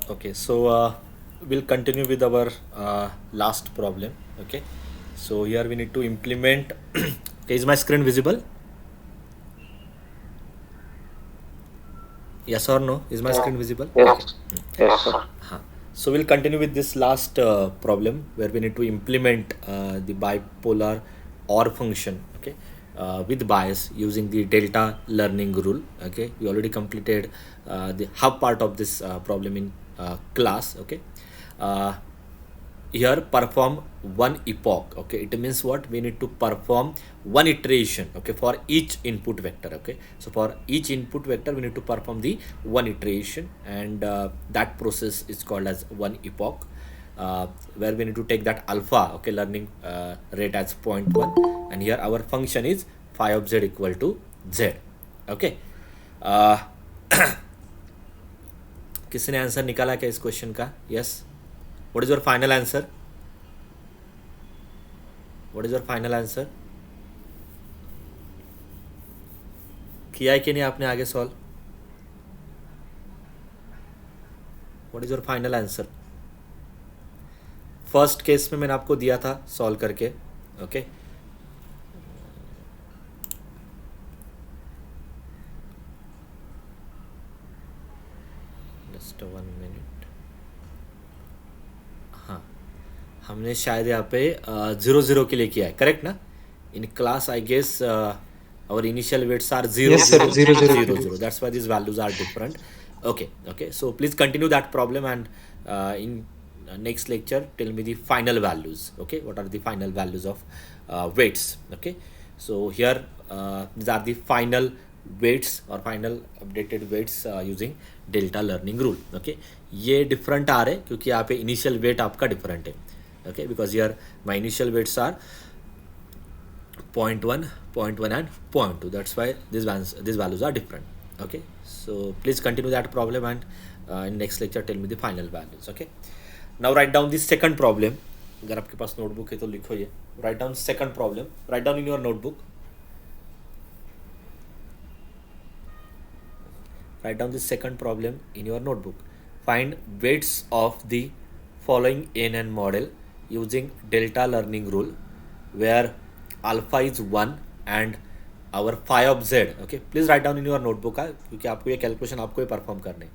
Okay, so we'll continue with our last problem. Okay, so here we need to implement. Okay, is my screen visible? Yes or no? Is my screen visible? Okay. Yes, yes, sir. Huh. So we'll continue with this last problem where we need to implement the bipolar OR function. Okay, with bias using the delta learning rule. Okay, we already completed the half part of this problem in class. Okay, uh, here perform one epoch. Okay, it means what? We need to perform one iteration, okay, for each input vector. Okay, so for each input vector we need to perform the one iteration, and that process is called as one epoch, where we need to take that alpha, okay, learning rate as 0.1, and here our function is phi of z equal to z. Okay, uh, किसी ने answer निकाला क्या इस question का? Yes, what is your final answer? What is your final answer? किया है कि नहीं आपने आगे solve? What is your final answer? First case में मैंने आपको दिया था सॉल्व करके. Okay, just 1 minute. हाँ, हमने शायद यहाँ पे 0 0 के लिए किया है, करेक्ट ना? In class I guess our initial weights are 0 Yes, sir. 0 Zero, zero. 0 0. That's why these values are different. Okay, okay, so please continue that problem, and in next lecture tell me the final values. Okay, what are the final values of weights? Okay, so here these are the final weights or final updated weights using delta learning rule. Okay, ये different आ रहे क्योंकि यहाँ पे initial weight आपका different है. Okay, because here my initial weights are 0.1, 0.1 and 0.2. That's why these values are different. Okay, so please continue that problem, and in next lecture tell me the final values. Okay, now write down the second problem. अगर आपके पास notebook है तो लिखो ये. Write down second problem. Write down in your notebook. Write down the second problem in your notebook. Find weights of the following ANN model using delta learning rule, where alpha is 1 and our phi of z. Okay, please write down in your notebook क्योंकि आपको ये calculation आपको ही perform करने.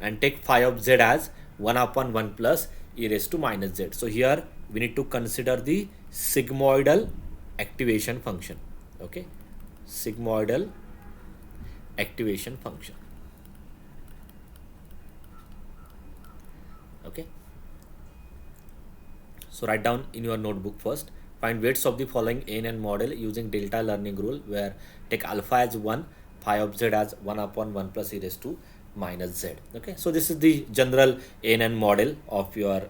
And take phi of z as 1 upon 1 plus e raised to minus z. So here we need to consider the sigmoidal activation function. Okay, sigmoidal activation function. Okay, so write down in your notebook first. Find weights of the following ANN model using delta learning rule, where take alpha as 1, phi of z as 1 upon 1 plus e raised to minus z. Okay, so this is the general ANN model of your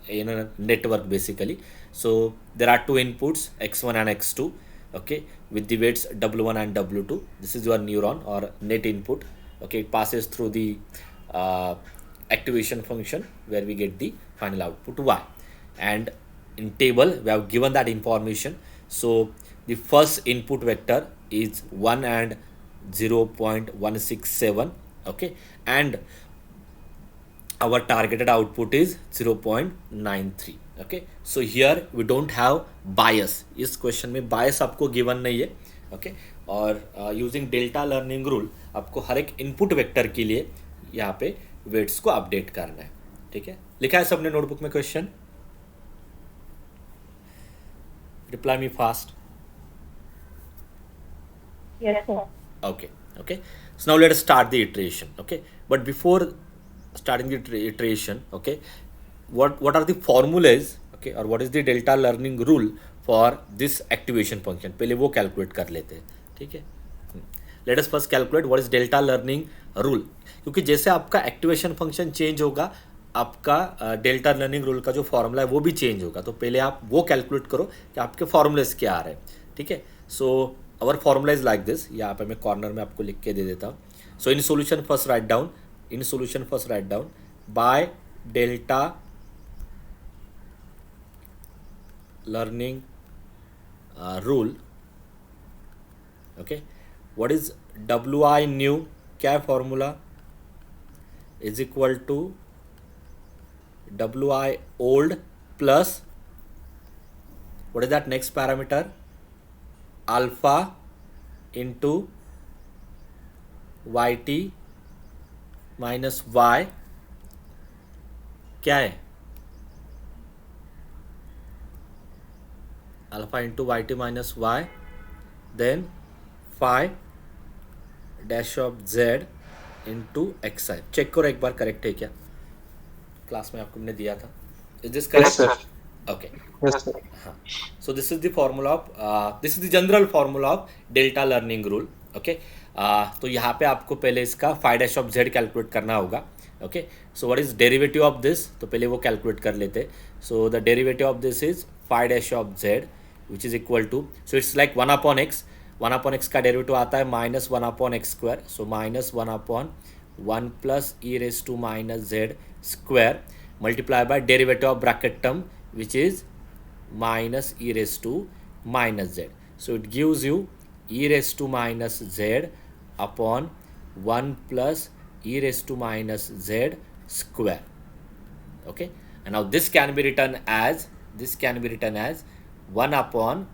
ANN network basically. So there are two inputs, x1 and x2. Okay, with the weights w1 and w2. This is your neuron or net input. Okay, it passes through the activation function where we get the final output y, and in table we have given that information. So the first input vector is 1 and 0.167. Okay, and our targeted output is 0.93. Okay, so here we don't have bias. इस question में bias आपको given नहीं है. Okay, और using delta learning rule आपको हर एक input vector के लिए यहाँ पे वेट्स को अपडेट करना है. ठीक है, लिखा है सबने नोटबुक में question? Reply me fast. Yes, sir. Okay, okay, so now let us start the iteration. Okay, but before starting the iteration, okay, what are the formulas? Okay, or what is the delta learning rule for this activation function? पहले वो calculate कर लेते हैं. ठीक है, let us first calculate what is delta learning rule, क्योंकि जैसे आपका एक्टिवेशन फंक्शन चेंज होगा आपका डेल्टा लर्निंग रूल का जो फॉर्मूला है वो भी चेंज होगा. तो पहले आप वो कैलकुलेट करो कि आपके फॉर्मूलेस क्या आ रहे हैं. ठीक है, so our formula is like this. यहाँ पे मैं कॉर्नर में आपको लिख के दे देता हूँ. So in solution first write down, in solution first write down by delta learning rule. Okay, what is W I new, क्या है formula? Is equal to wi old plus what is that next parameter, alpha into yt minus y क्या है, alpha into Y T minus Y, then five dash of Z into X I. Check करो एक बार correct है क्या, class में आपको हमने दिया था. Is this Yes, sir. Correct? Okay. Yes, sir. हाँ, so this is the formula of this is the general formula of delta learning rule. Okay, तो यहाँ पे आपको पहले इसका five dash of Z calculate करना होगा. Okay, so what is derivative of this, तो पहले वो कैलकुलेट कर लेते. So the derivative of this is five dash of Z which is equal to, so it's like one upon X. One upon X का derivative आता है minus one upon X square, so minus one upon one plus E raise to minus Z square multiply by derivative of bracket term which is minus e raised to minus z. So it gives you e raised to minus z upon 1 plus e raised to minus z square. Okay, and now this can be written as 1 upon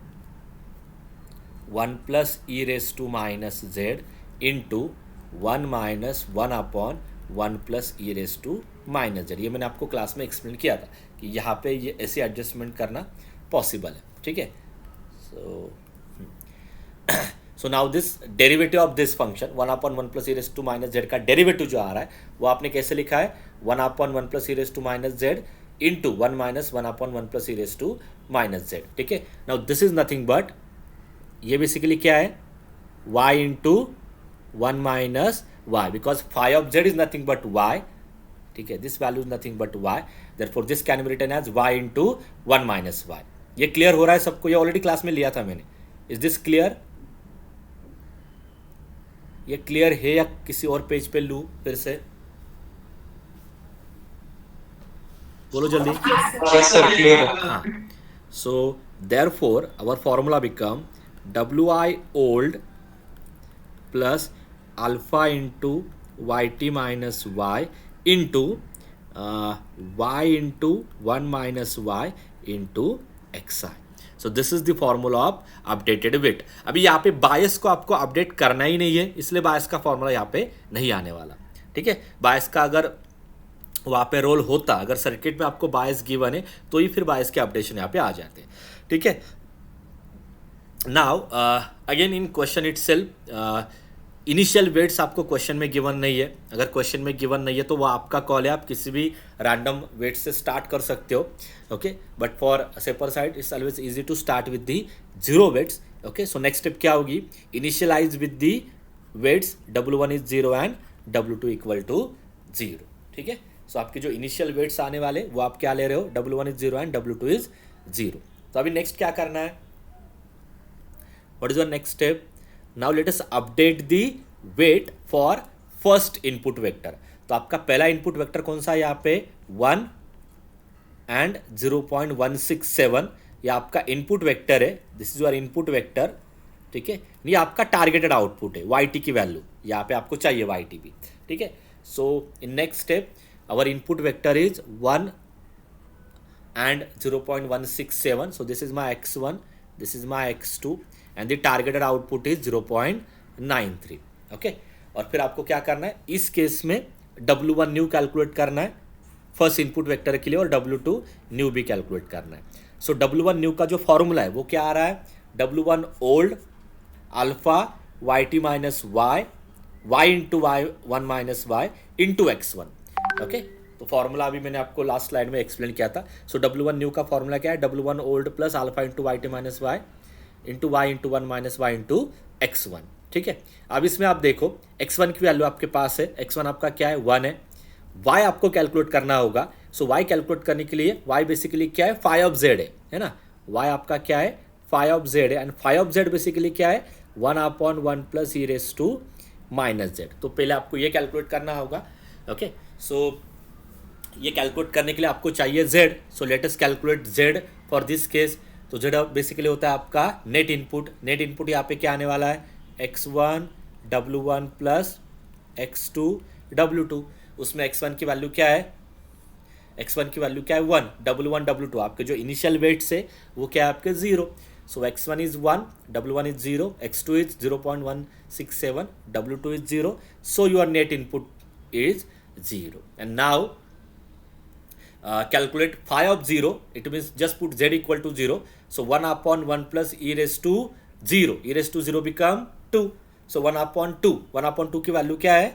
1 plus e raised to minus z into 1 minus 1 upon 1 plus e raised to minus Z. ये मैंने आपको class में explain किया था कि यहाँ पे ये ऐसे एडजस्टमेंट करना पॉसिबल है. ठीक है, so now this derivative of this function one upon one plus E raise to minus Z का डेरिवेटिव जो आ रहा है वो आपने कैसे लिखा है, one upon one plus E raise to minus Z into one minus one upon one plus E raise to minus Z. ठीक है, now this is nothing but, ये बेसिकली क्या है, Y into one minus Y, because five of Z is nothing but Y. ठीक है, this value is nothing but Y, therefore this can be written as Y into one minus Y. ये clear हो रहा है सबको, ये already class में लिया था मैंने. Is this clear? ये क्लियर है या किसी और पेज पे लूँ फिर से, बोलो जल्दी. Yes, sir. Clear. हाँ, so therefore our formula become wi old plus alpha into Y T minus Y into Y into one minus Y into X I. So this is the formula of updated weight. अभी यहाँ पे बायस को आपको update करना ही नहीं है, इसलिए बायस का फॉर्मूला यहाँ पे नहीं आने वाला. ठीक है, बायस का अगर वहाँ पे रोल होता, अगर सर्किट में आपको बायस गिवन है तो ही फिर बायस के अपडेशन यहाँ पे आ जाते हैं. ठीक है, now again in question itself initial weights आपको क्वेश्चन में गिवन नहीं है. अगर क्वेश्चन में गिवन नहीं है तो वो आपका कॉल है, आप किसी भी रैंडम वेट से स्टार्ट कर सकते हो. Okay, but for safer side it's always easy to start with the zero weights. Okay, so next step क्या होगी, initialize with the weights W1 is zero and W2 equal to zero. ठीक है, सो आपके जो initial weights आने वाले वो आप क्या ले रहे हो, W1 is zero and W2 is zero. तो अभी नेक्स्ट क्या करना है, what is your next step, now let us update the weight for first input vector. तो आपका पहला इनपुट वेक्टर कौन सा है यहाँ पे, 1 एंड 0.167. ये आपका इनपुट वेक्टर है, this is your input vector. ठीक है, ये आपका टारगेटेड आउटपुट है, वाई टी की वैल्यू यहाँ पे आपको चाहिए वाई टी भी. ठीक है, so in next step our input vector is 1 and 0.167. so this is my x1, this is my x2 and the targeted output is 0.93. okay, और फिर आपको क्या करना है, इस केस में W1 न्यू कैलकुलेट करना है फर्स्ट इनपुट वेक्टर के लिए और W2 न्यू भी कैलकुलेट करना है. सो W1 न्यू का जो फॉर्मूला है वो क्या आ रहा है, W1 old alpha Y T minus Y Y into Y one minus Y into x1. Okay, तो फॉर्मूला अभी मैंने आपको लास्ट स्लाइड में एक्सप्लेन किया था. सो W1 न्यू का फॉर्मूला क्या है, W1 old plus alpha into Y T minus Y into Y into one minus Y into x1. ठीक है, अब इसमें आप देखो x1 की वैल्यू आपके पास है, x1 आपका क्या है, 1 है. y आपको कैलकुलेट करना होगा. सो y कैलकुलेट करने के लिए y बेसिकली क्या है, फाई ऑफ जेड है ना. y आपका क्या है, फाई ऑफ जेड है and phi of Z basically क्या है, 1/1 plus E raise to minus Z. तो पहले आपको ये कैलकुलेट करना होगा. ओके, सो ये कैलकुलेट करने के लिए आपको चाहिए z. So let us calculate z for this case. तो z बेसिकली होता है आपका नेट इनपुट. नेट इनपुट यहाँ पे क्या आने वाला है, x1 W1 plus x2 W2. उसमें x1 की वैल्यू क्या है, x1 की वैल्यू क्या है 1, W1 W2 आपके जो इनिशियल वेट्स है वो क्या है आपके 0. सो x1 is 1, W1 is 0, x2 is 0.167, W2 is 0. So your net input is 0. And now calculate phi of 0. It means just put z equal to 0. So 1 upon 1 plus e raised to 0. E raised to 0 become 2. So 1 upon 2. 1 upon 2 की value क्या है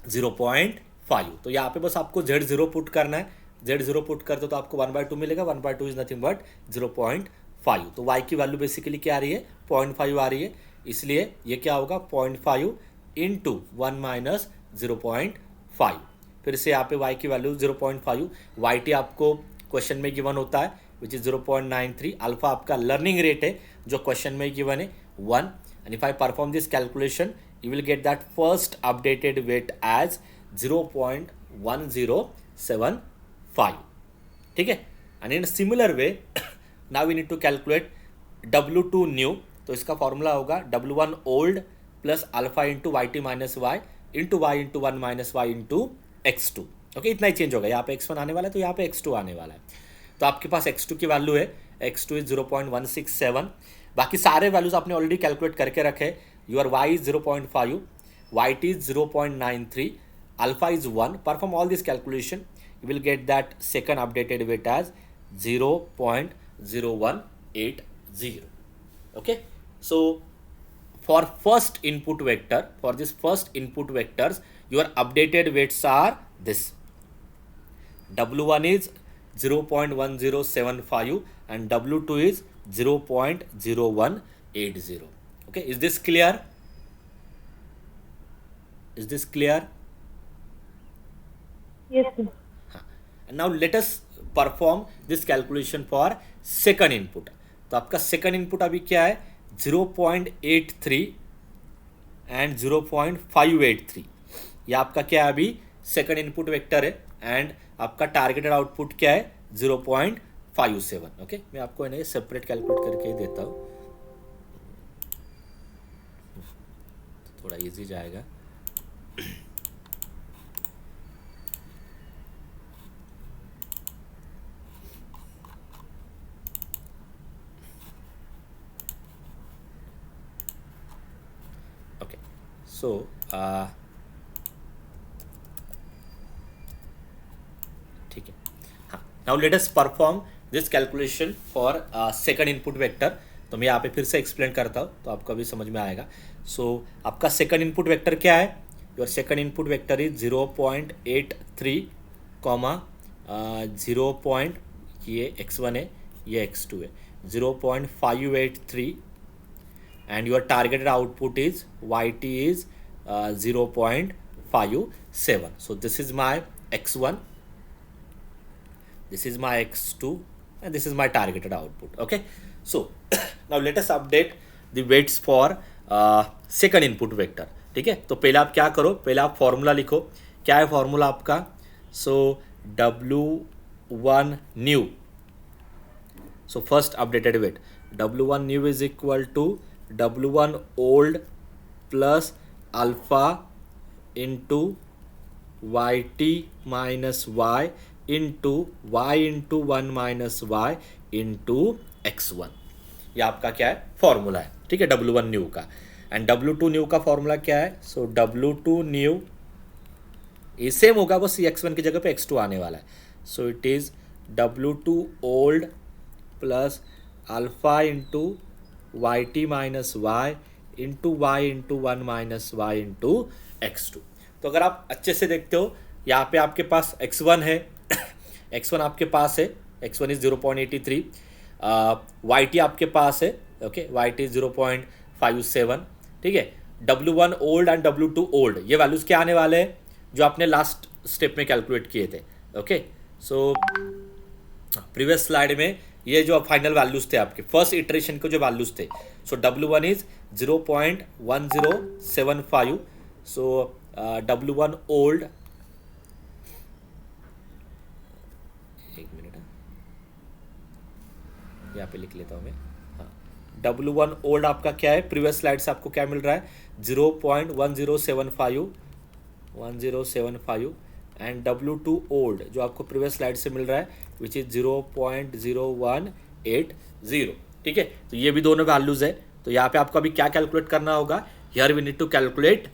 0.5. तो यहाँ पे बस आपको z0 put करना है. z0 पुट करते तो आपको 1/2 मिलेगा. 1/2 इज नथिंग बट 0.5. तो y की वैल्यू बेसिकली क्या आ रही है 0.5 आ रही है. इसलिए ये क्या होगा 0.5 इंटू 1 माइनस 0.5. फिर से यहाँ पे y की वैल्यू 0.5. yt आपको क्वेश्चन में गिवन होता है विच इज 0.93. अल्फा आपका लर्निंग रेट है जो क्वेश्चन में गिवन है 1. And if I perform this calculation you will get that first updated weight as 0.1075. ठीक है. And in similar way now we need to calculate W2 new. तो इसका formula होगा W1 old plus alpha into YT minus Y into Y into 1 minus Y into x2. Okay, इतना ही change होगा. यहाँ पे x1 आने वाला है तो यहाँ पे x2 आने वाला है. तो आपके पास x2 की वैल्यू है x2 इज 0.167. बाकी सारे वैल्यूज आपने ऑलरेडी कैलकुलेट करके रखे. Your y is 0.5, yt is 0.93, alpha is 1. Perform all this calculation you will get that second updated weight as 0.0180. Okay. So for first input vector, for this first input vectors, your updated weights are this. W1 is 0.1075 and W2 is 0.0180. Okay, is this clear? Is this clear? Yes, sir. And now let us perform this calculation for second input. तो आपका second input अभी क्या है 0.83 and 0.583. ये आपका क्या है अभी सेकंड इनपुट वेक्टर है. एंड आपका टारगेटेड आउटपुट क्या है 0.57. ओके, मैं आपको इन्हें सेपरेट कैलकुलेट करके ही देता हूँ तो थोड़ा इजी जाएगा. So ठीक है. हाँ, now let us perform this calculation for second input vector. तो मैं यहाँ पे फिर से एक्सप्लेन करता हूँ तो आपको अभी समझ में आएगा. सो आपका सेकंड इनपुट वेक्टर क्या है. Your second input vector is 0.83 comma 0. ये x1 है ये x2 है 0.583 and your targeted output is yt is 0.57. So this is my x1, this is my x2 and this is my targeted output. Okay, so now let us update the weights for second input vector. ठीक है. तो पहले आप क्या करो, पहले आप formula लिखो. क्या है फॉर्मूला आपका. सो W1 new, so first updated weight W1 new is equal to W1 old plus alpha into YT minus Y into Y into 1 minus Y into X1. ये आपका क्या है फॉर्मूला है. ठीक है, W1 न्यू का. एंड W2 न्यू का formula क्या है. सो W2 न्यू ये सेम होगा, बस X1 की जगह पे X2 आने वाला है. So it is W2 old plus alpha into YT minus Y into Y into 1 minus Y into X2. तो अगर आप अच्छे से देखते हो यहाँ पे आपके पास X1 है X1 आपके पास है. X1 is 0.83. YT आपके पास है. Okay, YT is 0.57. ठीक है. W1 old and W2 old ये वैल्यूज क्या आने वाले हैं जो आपने लास्ट स्टेप में कैलकुलेट किए थे. ओके, सो प्रीवियस स्लाइड में ये जो फाइनल वैल्यूज थे आपके फर्स्ट इटरेशन के जो वैल्यूज थे. सो W1 is 0.1075. So W1 old, एक मिनट यहाँ पे लिख लेता हूँ मैं. हाँ, W1 ओल्ड आपका क्या है प्रीवियस स्लाइड से आपको क्या मिल रहा है 0.1075 एंड W2 ओल्ड जो आपको प्रीवियस स्लाइड से मिल रहा है विच इज 0.0180. ठीक है, तो ये भी दोनों वैल्यूज है. तो यहाँ पे आपको अभी क्या कैलकुलेट करना होगा? Here we need to calculate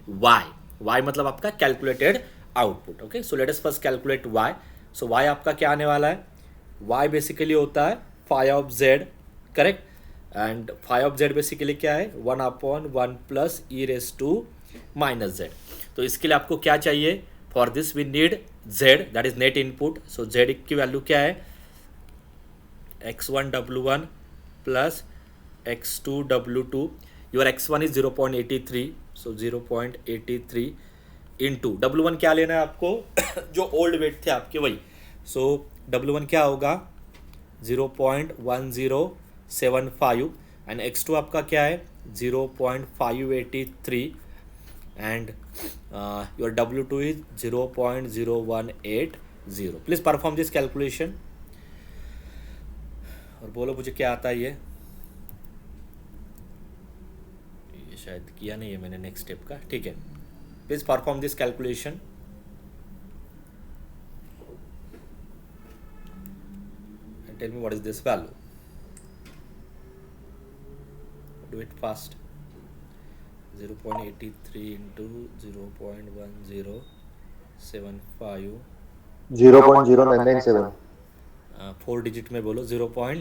y मतलब आपका calculated output. Okay, so let us first calculate y. So y आपका क्या आने वाला है? y बेसिकली होता है phi of z, correct. And phi of z basically क्या है? 1/1 plus E raise to minus z. तो इसके लिए आपको क्या चाहिए? For this we need z, that is net input. So z की वैल्यू क्या है? x1 w1 plus x2 w2. Your x1 is 0.83, so 0.83 into w1 क्या लेना है आपको? जो ओल्ड वेट थे आपके वही. सो w1 क्या होगा? 0.1075 एंड x2 आपका क्या है? 0.583 and your W2 is 0.0180. Please perform this calculation और बोलो मुझे क्या आता है. ये शायद किया नहीं है मैंने नेक्स्ट स्टेप का. ठीक है, please perform this calculation. Tell me what is this value. Do it fast. 0.83 into 0.1075. 0.0997. 4 digit में बोलो. 0997.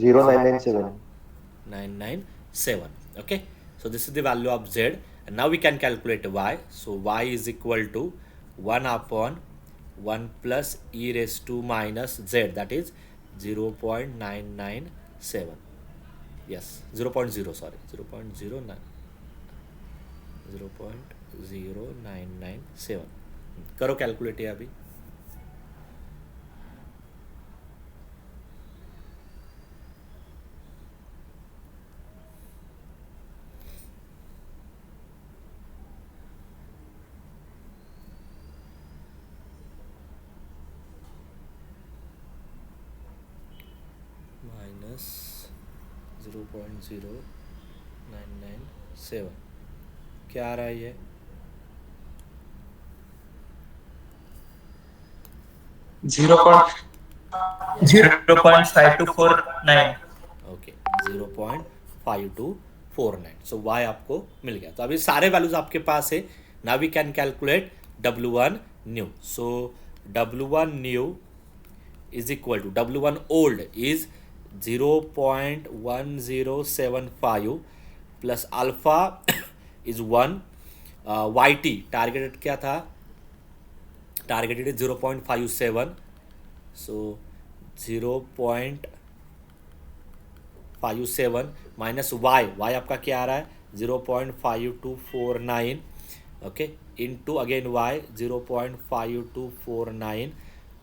0.997. Okay, so this is the value of z and now we can calculate y. So y is equal to 1/1 plus e raised to minus z, that is 0.997. yes, 0.0, sorry, 0.0997. करो calculate है अभी. Minus 0.0997 क्या आ रहा है? ये 0.5249. Okay, 0.5249. सो y आपको मिल गया. तो अभी सारे वैल्यूज आपके पास है. Now we can calculate W1 new. So W1 new is equal to W1 old is 0.1075 plus alpha is 1. YT targeted क्या था? Targeted is 0.57. so 0.57 minus y आपका क्या आ रहा है? 0.5249. Okay, into again y 0.5249.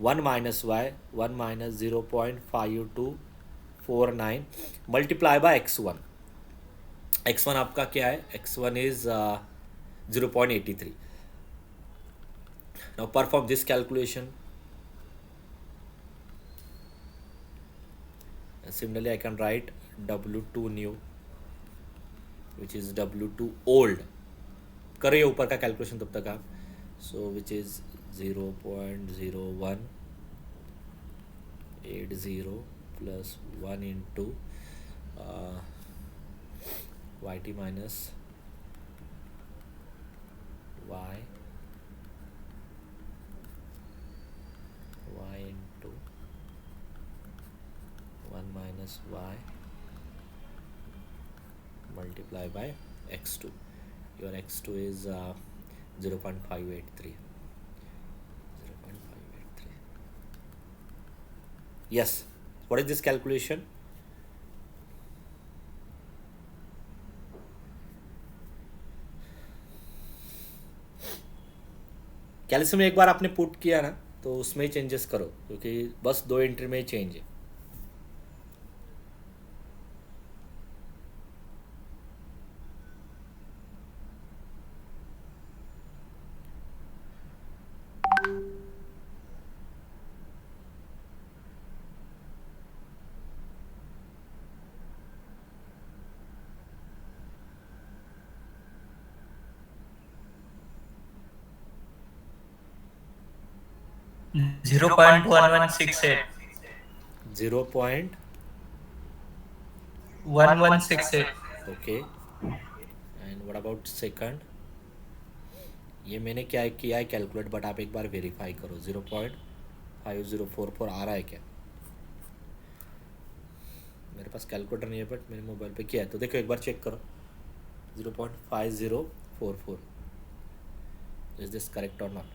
1 minus y, 1 minus 0.5249 multiply by x1. x1 आपका क्या है? x1 is 0.83. now perform this calculation. similarly I can write W2 new which is W2 old. करो ये ऊपर का कैलकुलेशन तब तक आप. so which is 0.0180 plus 1 into yt minus y into 1 minus y multiply by x2. your x2 is 0.583. yes, what is this calculation? Calcium एक बार आपने put किया ना तो उसमें ही चेंजेस करो क्योंकि बस 2 एंट्री में ही चेंज है. 0.1168. 1168. Okay, and what about second? ये मैंने क्या किया है कैलकुलेट, बट आप एक बार वेरीफाई करो 0.5044 आ रहा है क्या? मेरे पास कैलकुलेटर नहीं है बट मेरे मोबाइल पे किया है, तो देखो एक बार चेक करो 0.5044, इज दिस करेक्ट और not?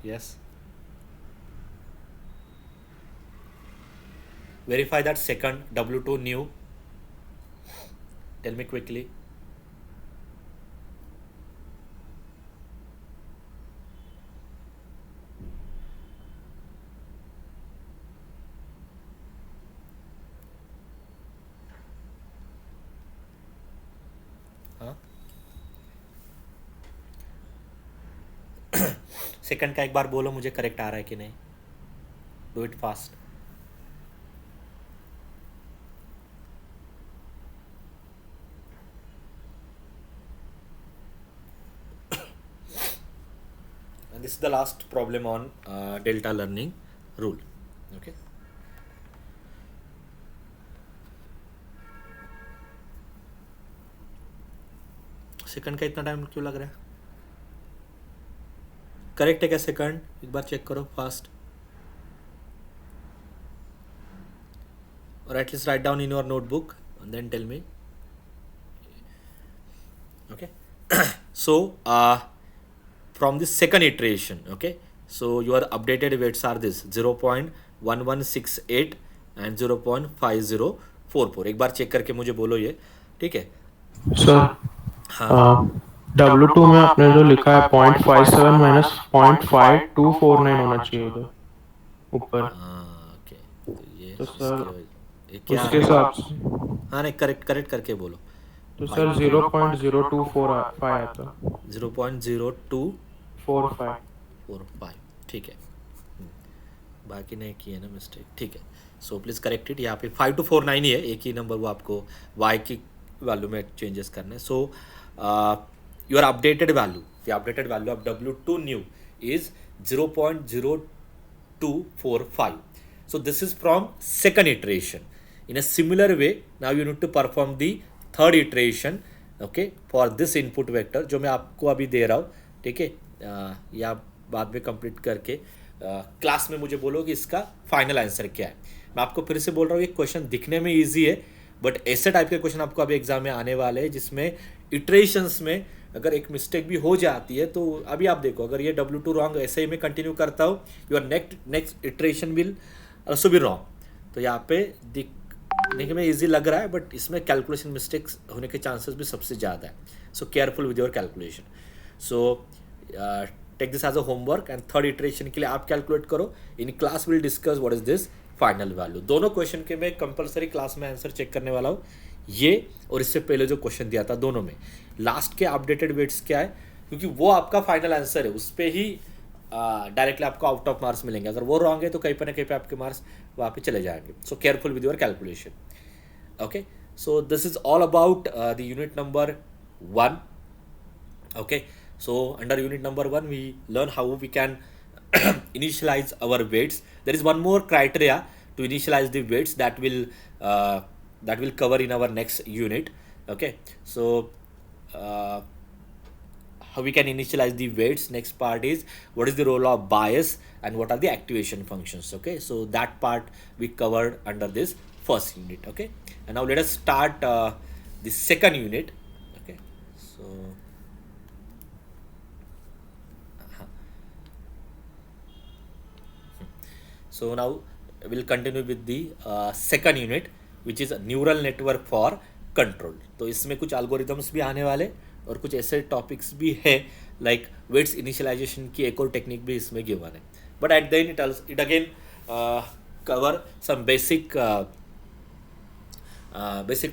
Yes. Verify that second W2 new. Tell me quickly. हाँ, सेकंड का एक बार बोलो मुझे करेक्ट आ रहा है कि नहीं. Do it fast. And this is the last problem on delta learning rule. Okay. Second का इतना टाइम क्यों लग रहा है? करेक्ट है क्या सेकंड? एक बार चेक करो fast, or at least write down in your notebook and then tell me. Okay. So from the second iteration, okay, so your updated weights are this 0.1168 and 0.5044. एक बार check करके मुझे बोलो ये, ठीक है? सर हाँ, W2 में आपने जो लिखा है 0.57 माइनस 0.5249 होना चाहिए उधर ऊपर. हाँ, ओके, तो ये तो सर ये क्या उसके है? हिसाब से हाँ नहीं, करेक्ट करेक्ट करके बोलो. तो सर 0.0245 आता 0.0245, 45. ठीक है. बाकी नहीं किए ना मिस्टेक, ठीक है. So please correct it. यहाँ पे 5249 ही है, एक ही नंबर वो आपको वाई की वैल्यू में चेंजेस करने हैं. So your updated value, the updated value of W2 new is 0.0245. So this is from second iteration. In a similar way, now you need to perform the third iteration, okay, for this input vector जो मैं आपको अभी दे रहा हूँ, ठीक है? या बाद में कंप्लीट करके क्लास में मुझे बोलो कि इसका फाइनल आंसर क्या है. मैं आपको फिर से बोल रहा हूँ, ये क्वेश्चन दिखने में ईजी है, बट ऐसे टाइप के क्वेश्चन आपको अभी एग्जाम में आने वाले हैं जिसमें इटरेशंस में अगर एक मिस्टेक भी हो जाती है तो अभी आप देखो, अगर ये W2 रॉन्ग ऐसे ही मैं कंटिन्यू करता हूँ, your next iteration will also be wrong. तो यहाँ पे देखने में ईजी लग रहा है, बट इसमें कैलकुलेशन मिस्टेक्स होने के चांसेस भी सबसे ज़्यादा है. So careful with your calculation. So take this as a homework and third iteration के लिए आप कैलकुलेट करो. In class will discuss what is this final value. दोनों क्वेश्चन के मैं कंपलसरी क्लास में आंसर चेक करने वाला हूँ, ये और इससे पहले जो क्वेश्चन दिया था, दोनों में लास्ट के अपडेटेड वेट्स क्या है, क्योंकि वो आपका फाइनल आंसर है. उस पर ही डायरेक्टली आपको आउट ऑफ मार्क्स मिलेंगे. अगर वो रॉन्ग है तो कहीं पर ना कहीं पे आपके मार्क्स वहाँ पे चले जाएंगे. सो careful with your calculation. Okay, so this is all about the unit number 1. Okay, so under unit number 1 we learn how we can initialize our weights. There is one more criteria to initialize the weights that will cover in our next unit. Okay, so how we can initialize the weights. Next part is what is the role of bias and what are the activation functions. Okay, so that part we covered under this first unit. Okay, and now let us start the second unit. Okay, so so now we'll continue with the second unit which is neural network for control. तो इसमें कुछ algorithms भी आने वाले, और कुछ ऐसे topics भी है लाइक वेट्स इनिशियलाइजेशन की एक और टेक्निक भी इसमें गिवन है, but at the end it again cover some basic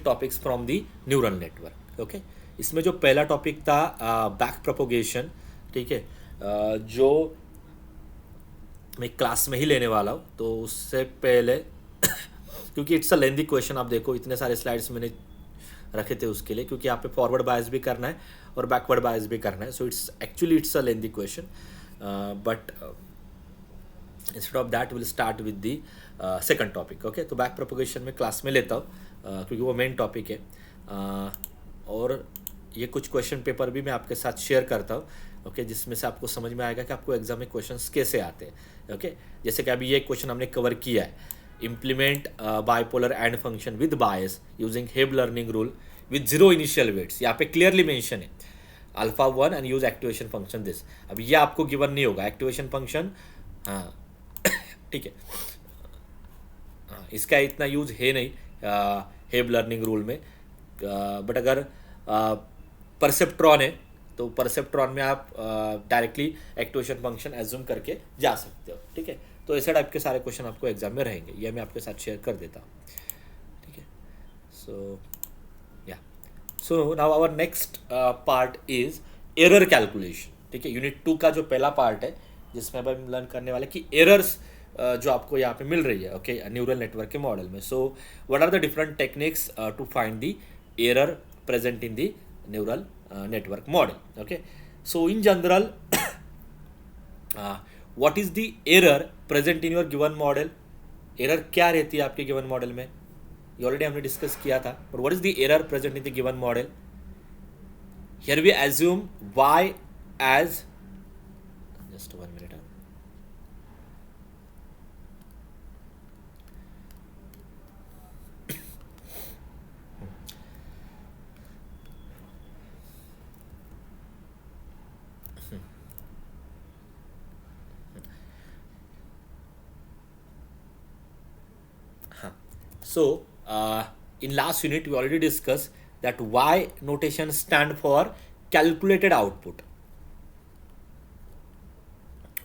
topics from the neural network. Okay, इसमें जो पहला टॉपिक था बैक प्रोपोगेशन, ठीक है, जो मैं क्लास में ही लेने वाला हूँ, तो उससे पहले क्योंकि इट्स अ लेंदी क्वेश्चन, आप देखो इतने सारे स्लाइड्स मैंने रखे थे उसके लिए, क्योंकि यहाँ पे फॉरवर्ड बायस भी करना है और बैकवर्ड बायस भी करना है, so it's a lengthy question, but instead of that will start with the second topic. Okay, तो बैक प्रोपोगेशन में क्लास में लेता हूँ क्योंकि वो मेन टॉपिक है, और ये कुछ क्वेश्चन पेपर भी मैं आपके साथ शेयर करता हूँ, ओके, जिसमें से आपको समझ में आएगा कि आपको एग्जाम में क्वेश्चंस कैसे आते हैं। ओके, जैसे कि अभी ये क्वेश्चन हमने कवर किया है, implement bipolar and function with bias using Hebb learning rule with zero initial weights, यहाँ पे क्लियरली मेंशन है alpha 1 and use activation function this. अब ये आपको गिवन नहीं होगा एक्टिवेशन फंक्शन, हाँ ठीक है, हाँ इसका इतना यूज है नहीं हेब लर्निंग रूल में, बट अगर परसेप्ट्रॉन है तो परसेप्ट्रॉन में आप डायरेक्टली एक्टिवेशन फंक्शन एज्यूम करके जा सकते हो, ठीक है। तो ऐसे टाइप के सारे क्वेश्चन आपको एग्जाम में रहेंगे, ये मैं आपके साथ शेयर कर देता हूँ, ठीक है। So now our next part is error calculation, ठीक है। यूनिट 2 का जो पहला पार्ट है जिसमें अब हम लर्न करने वाले कि एरर्स जो आपको यहाँ पे मिल रही है, ओके, न्यूरल नेटवर्क के मॉडल में। So what are the different techniques to find the error present in the neural network model, okay? So in general what is the error present in your given model? error क्या रहती है आपके given model में, ये already हमने discuss किया था, but what is the error present in the given model? Here we assume y as, just 1 minute, So in last unit we already discussed that y notation stand for calculated output,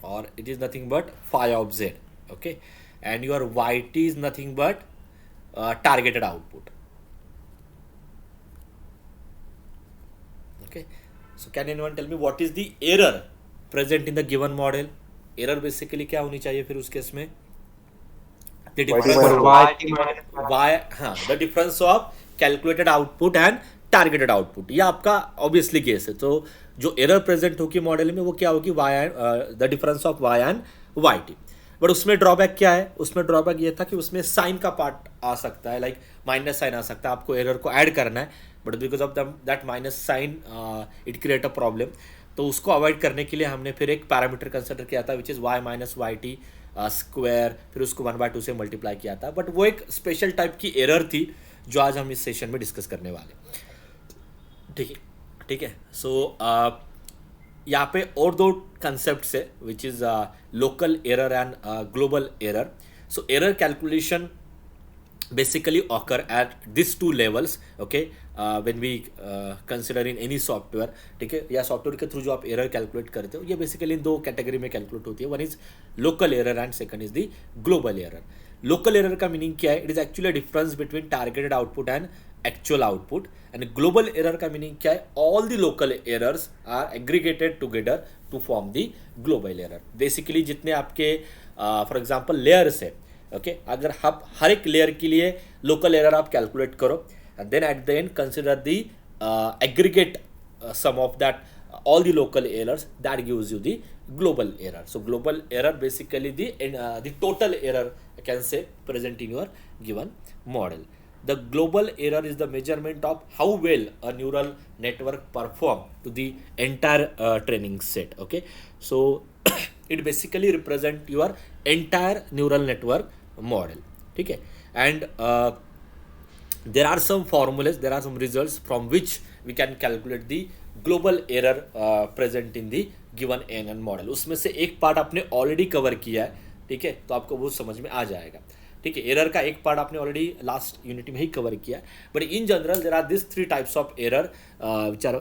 or it is nothing but phi of z, okay, and your yt is nothing but targeted output, okay. So can anyone tell me what is the error present in the given model? error basically क्या होनी चाहिए फिर उस case में? The difference of calculated output and targeted output, ये आपका obviously case है। तो जो एरर प्रेजेंट होगी मॉडल में वो क्या होगी, the difference of y and yt। But उसमें ड्रॉबैक क्या है, उसमें ड्रॉबैक ये था कि उसमें साइन का पार्ट आ सकता है, लाइक माइनस साइन आ सकता है, आपको एरर को ऐड करना है, but because of that minus sign it create a problem. तो उसको अवॉइड करने के लिए हमने फिर एक पैरामीटर कंसिडर किया था which is y minus yt square, फिर उसको 1/2 से मल्टीप्लाई किया था, बट वो एक स्पेशल टाइप की एरर थी जो आज हम इस सेशन में डिस्कस करने वाले, ठीक है। सो यहाँ पे और दो कंसेप्ट्स है which is local error and global error. So error calculation basically occur at these two levels, okay, when we consider in any software, ठीक है, या सॉफ्टवेयर के थ्रू जो आप एरर कैलकुलेट करते हो, ये बेसिकली इन दो कैटेगरी में कैलकुलेट होती है, one is local error and second is the global error. Local error का मीनिंग क्या है, it is actually difference between targeted output and actual output, and global error का मीनिंग क्या है, all the local errors are aggregated together to form the global error. Basically जितने आपके for example layers है, okay, अगर आप हर एक लेयर के लिए लोकल एरर आप कैलकुलेट करो, and then at the end consider the aggregate sum of that all the local errors, that gives you the global error. So global error basically the total error I can say present in your given model. The global error is the measurement of how well a neural network perform to the entire training set, okay. So it basically represent your entire neural network model, ठीक है, and there are some formulas, there are some results from which we can calculate the global error present in the given NN model। उसमें से एक part आपने already cover किया है, ठीक है, तो आपको वो समझ में आ जाएगा। ठीक है, एरर का एक पार्ट आपने ऑलरेडी लास्ट यूनिट में ही कवर किया, but in general there are this 3 types of error which are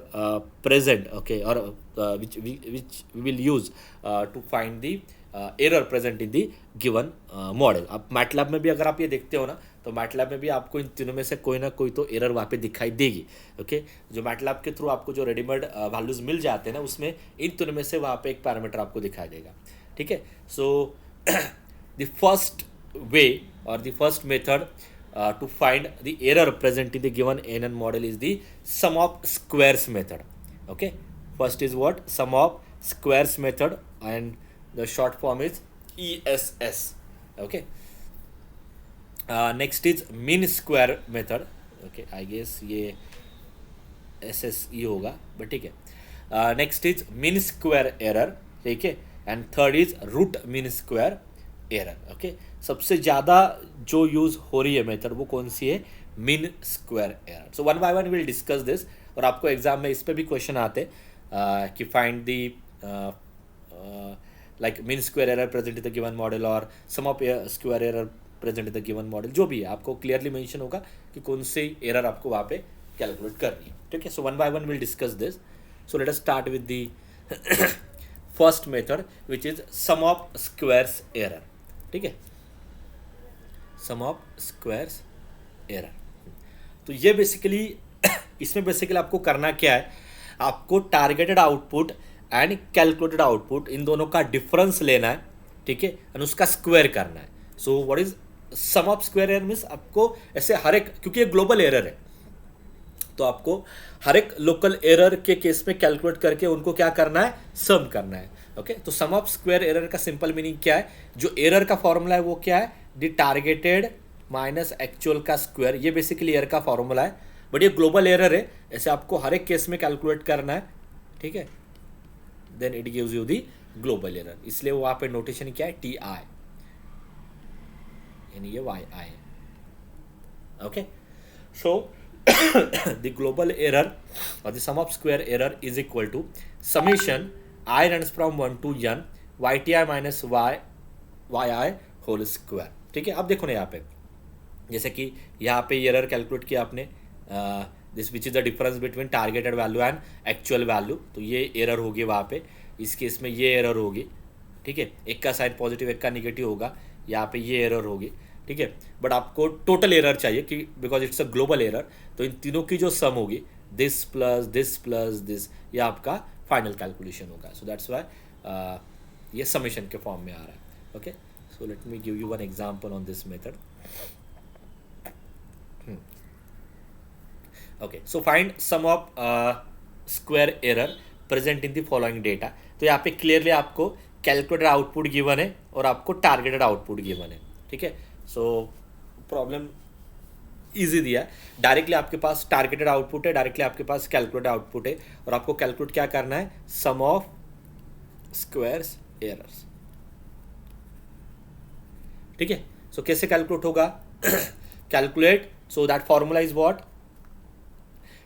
present, okay, और which we will use to find the error present in the given model. अब MATLAB में भी अगर आप ये देखते हो ना, तो मैटलैब में भी आपको इन तीनों में से कोई ना कोई तो एरर वहाँ पे दिखाई देगी. ओके, जो मैटलैब के थ्रू आपको जो रेडीमेड वैल्यूज मिल जाते हैं ना, उसमें इन तीनों में से वहाँ पे एक पैरामीटर आपको दिखाई देगा. ठीक है, so the first way or the first method to find the error present in the given ANN model is the sum of squares method. Okay, first is what? Sum of squares method, and the short form is ESS. Okay, next is mean square method. Okay, I guess ये SSE होगा, but ठीक है. Next is mean square error. ठीक है, and third is root mean square error. Okay, सबसे ज़्यादा जो use हो रही है मेथड वो कौन सी है? Mean square error. So one by one will discuss this, और आपको एग्जाम में इस पे भी क्वेश्चन आते कि find the like mean square error present in the given model और sum of square error present in the given model. जो भी है आपको क्लियरली मेंशन होगा कि कौन सी एरर आपको वहाँ पे कैलकुलेट करनी है. ठीक है, so one by one will discuss this. So let us start with the first method which is sum of squares error. ठीक है, सम ऑफ स्क्वायर्स एरर. तो ये बेसिकली इसमें बेसिकली आपको करना क्या है? आपको targeted output and calculated output इन दोनों का डिफरेंस लेना है. ठीक है, और उसका स्क्वायर करना है. So what is sum of square error means आपको ऐसे हर एक, क्योंकि ये ग्लोबल एरर है, तो आपको हर एक लोकल एरर के केस में कैलकुलेट करके उनको क्या करना है? सम करना है. ओके, तो सम ऑफ स्क्वायर एरर का सिंपल मीनिंग क्या है? जो एरर का फॉर्मूला है वो क्या है? द टारगेटेड माइनस एक्चुअल का स्क्वायर. ये बेसिकली एरर का फॉर्मूला है, बट ये ग्लोबल एरर है, ऐसे आपको हर एक केस में कैलकुलेट करना है. ठीक है, then it gives you the global error. इसलिए वहाँ पे नोटेशन क्या है? टी आई, यानी ये वाई आई है. Okay, so the global error or the sum of square error is equal to summation I runs from 1 to n yti minus yi whole square. ठीक है, अब देखो ना यहाँ पे, जैसे कि यहाँ पे एरर कैलकुलेट किया आपने, this which is the difference between targeted value and actual value. तो ये एरर होगी वहाँ पे, इस केस में ये एरर होगी. ठीक है, एक का साइन पॉजिटिव एक का निगेटिव होगा, यहाँ पे ये एरर होगी. ठीक है, बट आपको टोटल एरर चाहिए कि because it's a global error, तो इन तीनों की जो सम होगी दिस प्लस दिस, ये आपका फाइनल कैलकुलेशन होगा. सो दैट्स वाई ये समेशन के फॉर्म में आ रहा है. Okay, so let me give you one example on this method. Okay, so find sum of square error present in the following data. तो यहाँ पे क्लियरली आपको कैलकुलेटेड आउटपुट गिवन है और आपको टारगेटेड आउटपुट गिवन है. ठीक है, सो प्रॉब्लम इजी दिया है. डायरेक्टली आपके पास टारगेटेड आउटपुट है, डायरेक्टली आपके पास कैलकुलेटेड आउटपुट है, और आपको कैलकुलेट क्या करना है? Sum of squares errors. ठीक है, सो कैसे कैलकुलेट होगा? Calculate, so that formula is what?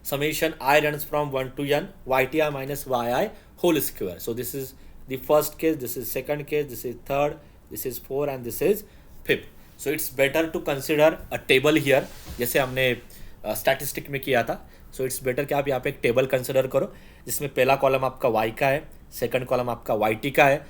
summation I runs from 1 to n yti minus yi whole square. So this is the first case, this is second case, this is third, this is 4 and this is 5th. So it's better to consider a table here, जैसे हमने statistic में किया था. So it's better कि आप यहाँ पे एक टेबल कंसिडर करो जिसमें पहला कॉलम आपका y का है, सेकंड कॉलम आपका yt का है.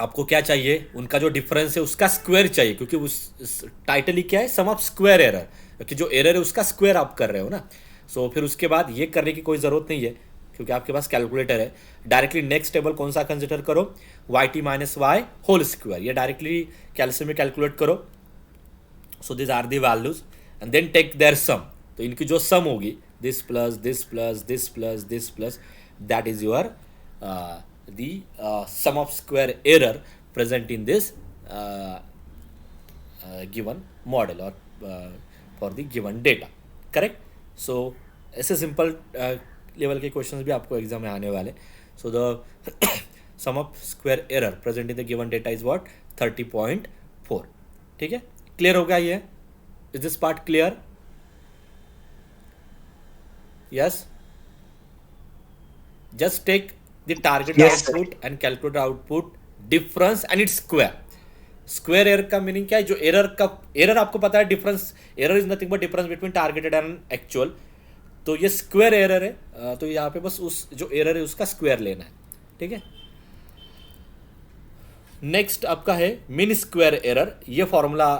आपको क्या चाहिए? उनका जो डिफरेंस है उसका स्क्वायर चाहिए, क्योंकि उस टाइटल ही क्या है? सम ऑफ स्क्वायर एरर, क्योंकि जो एरर है उसका स्क्वायर आप कर रहे हो ना. सो फिर उसके बाद ये करने की कोई ज़रूरत नहीं है क्योंकि आपके पास कैलकुलेटर है. डायरेक्टली नेक्स्ट टेबल कौन सा कंसिडर करो? yt minus y whole square. ये डायरेक्टली कैल्शियम में कैलकुलेट करो. So this are the values and then take their sum. तो इनकी जो सम होगी this plus this plus this plus this plus, that is your the sum of square error present in this given model or for the given data. Correct? So ऐसे simple level के questions भी आपको exam में आने वाले. So the sum of square error present in the given data is what? 30.4. ठीक है, clear हो गया ये? Is this part clear? Yes? Just take the target Yes, output and calculate output difference and its square. Square error का meaning क्या है? जो error आपको पता है, difference, error is nothing but difference between targeted and actual. तो ये square error है, तो यहाँ पे बस उस जो एरर है उसका स्क्वायर लेना है, ठीक है। नेक्स्ट आपका है मीन स्क्वायर एरर। ये फॉर्मूला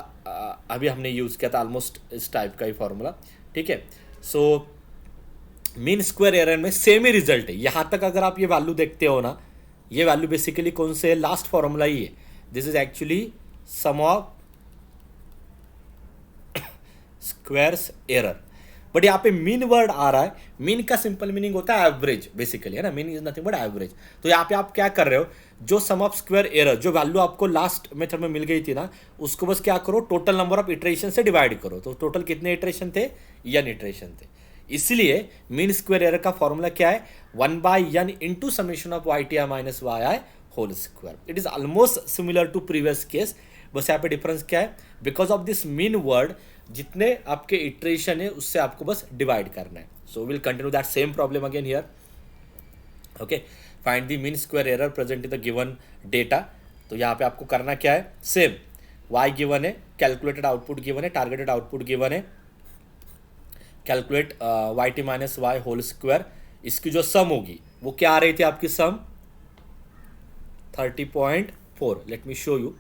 अभी हमने यूज़ किया था, ऑलमोस्ट इस टाइप का ही फॉर्मूला, ठीक है। सो मीन स्क्वायर एरर में सेम ही रिजल्ट है। यहाँ तक अगर आप ये वैल्यू देखते हो ना, ये वैल्यू बेसिकली कौन से है? लास्ट फॉर्मूला ही है। This is actually sum of squares error, but यहाँ पे मीन वर्ड आ रहा है। मीन का सिंपल मीनिंग होता है एवरेज बेसिकली, है ना। Mean is nothing but average. तो यहाँ पे आप क्या कर रहे हो, जो सम ऑफ स्क्वायर एरर, जो वैल्यू आपको लास्ट मेथड में मिल गई थी ना, उसको बस क्या करो, टोटल नंबर ऑफ इटरेशन से डिवाइड करो। तो टोटल कितने इटरेशन थे? n इटरेशन थे। इसलिए मीन स्क्वायर एरर का फॉर्मूला क्या है? 1/n into summation of YTI minus YI whole square. It is almost similar to previous case, बस यहाँ पे डिफरेंस क्या है? Because of this mean word, जितने आपके इटरेशन है उससे आपको बस डिवाइड करना है। So will continue that same problem again here. Okay, find the mean square error present in the given data. तो यहाँ पे आपको करना क्या है? सेम, y गिवन है, कैलकुलेटेड आउटपुट गिवन है, टारगेटेड आउटपुट गिवन है, calculate YT minus Y whole square. इसकी जो सम होगी वो क्या आ रही थी आपकी सम? 30.4। लेट मी शो यू,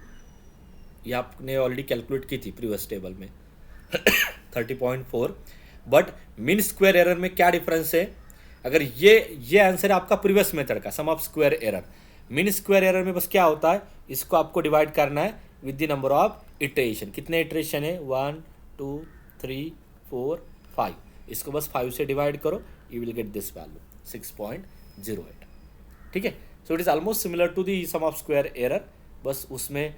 ये आपने ऑलरेडी कैलकुलेट की थी प्रीवियस टेबल में 30.4। बट मीन स्क्वायर एरर में क्या डिफरेंस है? अगर ये आंसर है आपका प्रीवियस मेथड का sum of square error. Mean square error में बस क्या होता है, इसको आपको डिवाइड करना है with the number of iteration. कितने इटरेशन है? 1 2 3 4 5। इसको बस 5 से डिवाइड करो, you will get this value 6.08, ठीक है। So it is almost similar to the sum of square error, बस उसमें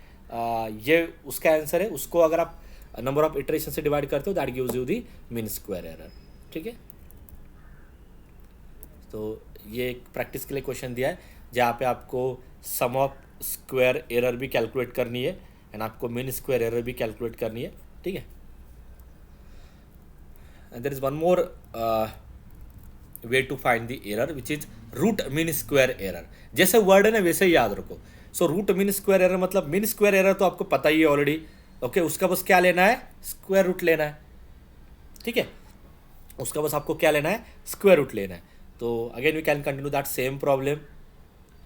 ये उसका आंसर है। उसको अगर आप नंबर ऑफ इटरेशन से डिवाइड करते हो, that gives you the mean square error, ठीक है। तो ये एक प्रैक्टिस के लिए क्वेश्चन दिया है, जहाँ पे आपको सम ऑफ स्क्वायर एरर भी कैलकुलेट करनी है एंड आपको मीन स्क्वायर एरर भी कैलकुलेट करनी है, ठीक है। And there is one more way to find the error which is root mean square error. जैसे वर्ड है ना वैसे ही याद रखो। So root mean square error मतलब, मीन स्क्वायर एरर तो आपको पता ही है ऑलरेडी, ओके। उसका बस क्या लेना है? स्क्वायर रूट लेना है, ठीक है। उसका बस आपको क्या लेना है? स्क्वायर रूट लेना है। तो again we can continue that same problem,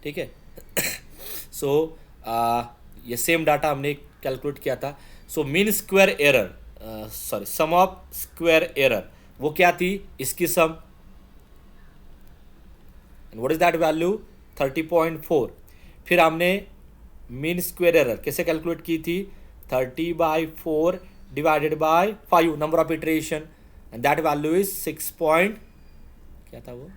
ठीक है। सो ये सेम डाटा हमने कैलकुलेट किया था। So mean square error, sorry sum of square error, वो क्या थी? इसकी sum. And what is that value? 30.4। फिर हमने मीन स्क्वायर एरर कैसे कैलकुलेट की थी? 30/4 divided by 5, number of iteration, and that value is 6 point क्या था वो?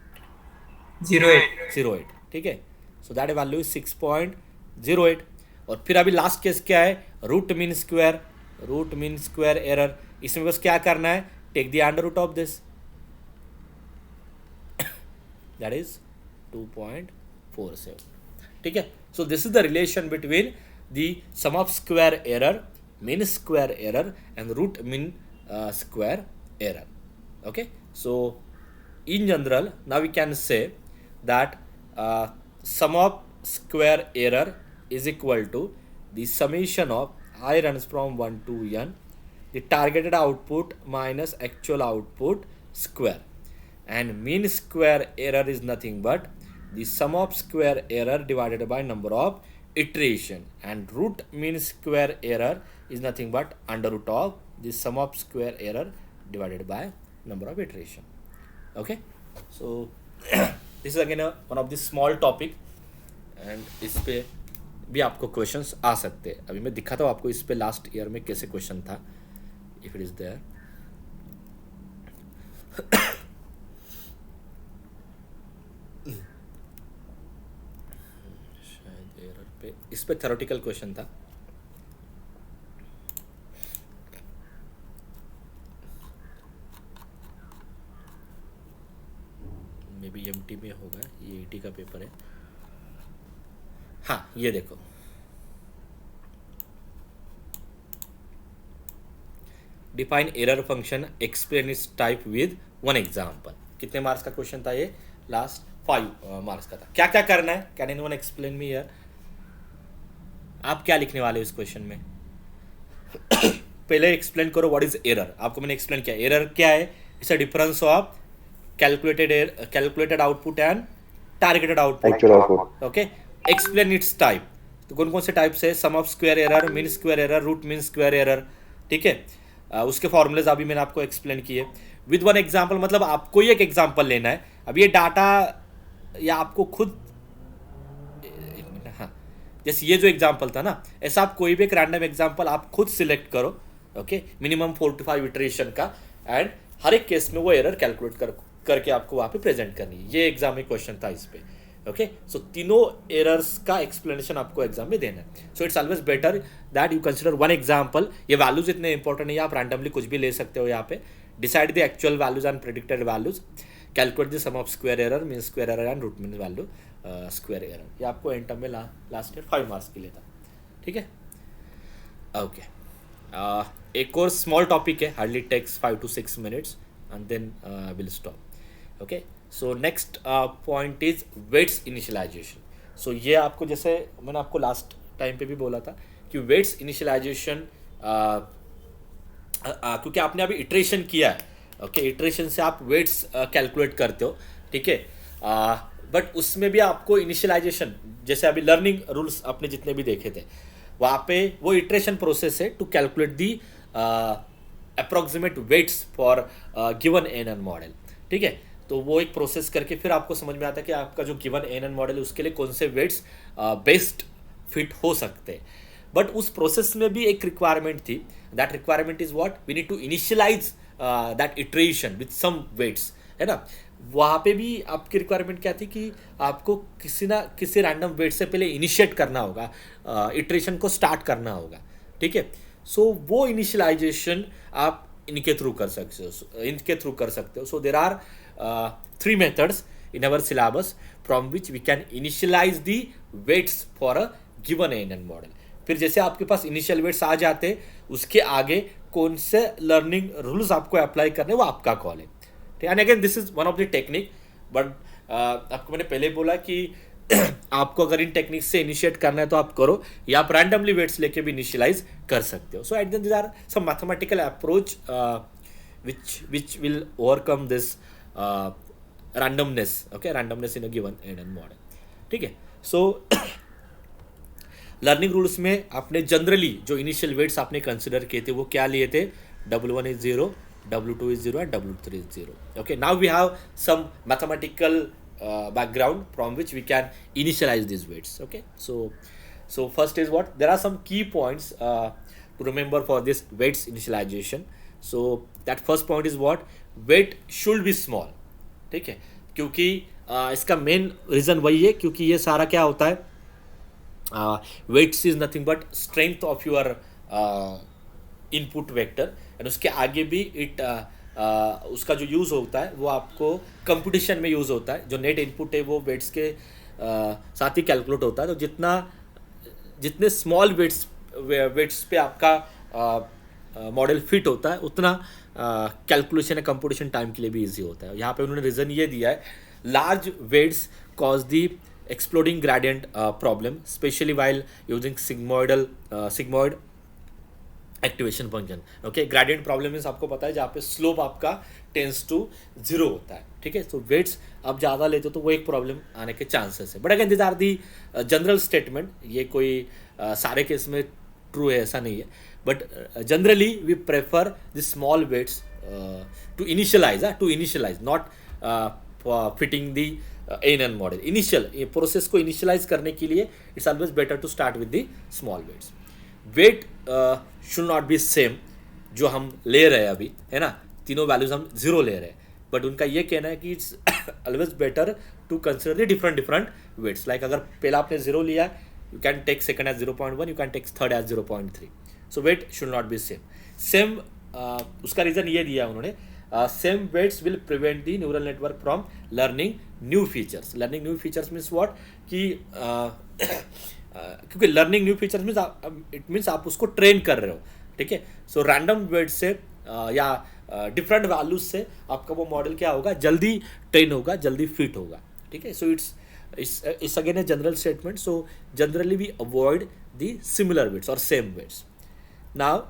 08, ठीक है। So that value is 6.08। और फिर अभी लास्ट केस क्या है? Root mean square error. इसमें बस क्या करना है? Take the under root of this, that is 2.47, ठीक है। So this is the relation between the sum of square error, mean square error and root mean square error, okay. So in general, now we can say that sum of square error is equal to the summation of I runs from 1 to n, the targeted output minus actual output square, and mean square error is nothing but the sum of square error divided by number of iteration, and root mean square error is nothing but under root of the sum of square error divided by number of iteration, okay. So this is again one of the small topic, and इस पे भी आपको questions आ सकते हैं। अभी मैं दिखाता हूँ आपको इस पे लास्ट ईयर में कैसे क्वेश्चन था, इफ इट इज देयर। शायद एरर पे, इस पे थ्योरेटिकल क्वेश्चन था। मे बी एमटी में होगा, ये एटी का पेपर है। हाँ, ये देखो, define error function, explain its type with one example. कितने मार्क्स का क्वेश्चन था ये? लास्ट 5 मार्क्स का था। क्या क्या करना है? Can anyone explain me here? आप क्या लिखने वाले हो इस क्वेश्चन में? पहले एक्सप्लेन करो व्हाट इज एरर. आपको मैंने एक्सप्लेन किया एरर क्या है. It's a difference of calculated output and targeted output. Actual output. Okay. Explain its type. तो कौन कौन से टाइप्स है? Sum of square error, mean square error, root mean square error. ठीक है. उसके फॉर्मूलेज अभी मैंने आपको एक्सप्लेन किए विद वन एग्जांपल. मतलब आपको ही एक एग्जांपल लेना है. अब ये डाटा या आपको खुद, हाँ, जैसे ये जो एग्जांपल था ना, ऐसा आप कोई भी एक रैंडम एग्जांपल आप खुद सिलेक्ट करो. ओके. मिनिमम 4 to 5 इटरेशन का, एंड हर एक केस में वो एरर कैलकुलेट करके आपको वहाँ पे प्रेजेंट करनी है. ये एग्जाम में क्वेश्चन था इस पे. ओके. सो तीनों एरर्स का एक्सप्लेनेशन आपको एग्जाम में देना है. So it's always better that you consider one example. ये वैल्यूज इतने इंपॉर्टेंट नहीं है, आप रैंडमली कुछ भी ले सकते हो यहाँ पे. Decide the actual values and predicted values. Calculate the sum of square error, mean square error and root mean value square error. ये आपको एंड टर्म में लास्ट ईयर 5 मार्क्स के लिए था. ठीक है. ओके. एक और स्मॉल टॉपिक है, hardly takes 5 to 6 minutes and then we'll stop. Okay. So next point is weights initialization. So ये आपको, जैसे मैंने आपको लास्ट टाइम पे भी बोला था कि weights initialization क्योंकि आपने अभी इटरेशन किया है. ओके. इटरेशन से आप weights कैलकुलेट करते हो. ठीक है. बट उसमें भी आपको इनिशियलाइजेशन, जैसे अभी लर्निंग रूल्स आपने जितने भी देखे थे, वहाँ पे वो इटरेशन प्रोसेस है to calculate the approximate weights for given N N model. ठीक है. तो वो एक प्रोसेस करके फिर आपको समझ में आता है कि आपका जो गिवन एन एन मॉडल है उसके लिए कौन से वेट्स बेस्ट फिट हो सकते हैं. बट उस प्रोसेस में भी एक रिक्वायरमेंट थी. That requirement is what, we need to initialize that iteration with some weights, है ना. वहाँ पे भी आपकी रिक्वायरमेंट क्या थी कि आपको किसी ना किसी रैंडम वेट से पहले इनिशिएट करना होगा, इटरेशन को स्टार्ट करना होगा. ठीक है. सो वो इनिशियलाइजेशन आप इनके थ्रू कर सकते हो. So there are 3 methods in our syllabus from which we can initialize the weights for a given N N model. फिर जैसे आपके पास इनिशियल वेट्स आ जाते, उसके आगे कौन से लर्निंग रूल्स आपको अप्लाई करने, वो आपका कॉल है. And again this is one of the technique. But आपको मैंने पहले बोला कि आपको अगर इन टेक्निक से इनिशिएट करना है तो आप करो, या आप रैंडमली वेट्स लेके भी इनिशियलाइज कर सकते हो. So at this are some mathematical approach which will overcome this randomness. Okay, randomness in a given NN model. ठीक है. सो लर्निंग रूल्स में आपने जनरली जो इनिशियल वेट्स आपने कंसिडर किए थे वो क्या लिए थे? W1 is 0, W2 is 0 and W3 is 0. Okay, now we have some mathematical background from which we can initialize these weights. Okay, so first is what? There are some key points to remember for this weights initialization. So that first point is what? Weight should be small. ठीक है. क्योंकि इसका main reason वही है क्योंकि ये सारा क्या होता है, weights is nothing but strength of your input vector, and उसके आगे भी उसका जो यूज़ होता है वो आपको कंप्यूटेशन में यूज़ होता है. जो नेट इनपुट है वो वेट्स के साथ ही कैलकुलेट होता है. तो जितने स्मॉल वेट्स पे आपका मॉडल फिट होता है उतना कैलकुलेशन या कंप्यूटेशन टाइम के लिए भी ईजी होता है. यहाँ पे उन्होंने रीज़न ये दिया है, large weights cause the exploding gradient problem specially while using sigmoid activation function. Okay. Gradient problem means आपको पता है जहाँ पे स्लोप आपका टेंस टू 0 होता है. ठीक है. सो वेट्स आप ज़्यादा लेते हो तो वो एक प्रॉब्लम आने के चांसेस है. But again this are the general statement. ये कोई सारे केस में ट्रू है ऐसा नहीं है. But generally we prefer the small weights to initialize not fitting the N model. Initial process को इनिशियलाइज करने के लिए it's always better to start with the small weights. Weight should not be same जो हम ले रहे हैं अभी, है ना. तीनों वैल्यूज हम 0 ले रहे हैं. बट उनका ये कहना है कि it's always better to consider the different weights. Like अगर पहला आपने 0 लिया, you can take second as 0.1, you can take third as 0.3. So weight should not be same. उसका रीज़न ये दिया उन्होंने, same weights will prevent the neural network from learning new features. Learning new features means what कि क्योंकि learning new features means it means आप उसको train कर रहे हो. ठीक है. सो रैंडम वेट से या डिफरेंट वैल्यूज से आपका वो मॉडल क्या होगा, जल्दी ट्रेन होगा, जल्दी फिट होगा. ठीक है. So it's it's again a general statement, so generally we avoid the similar weights or same weights. Now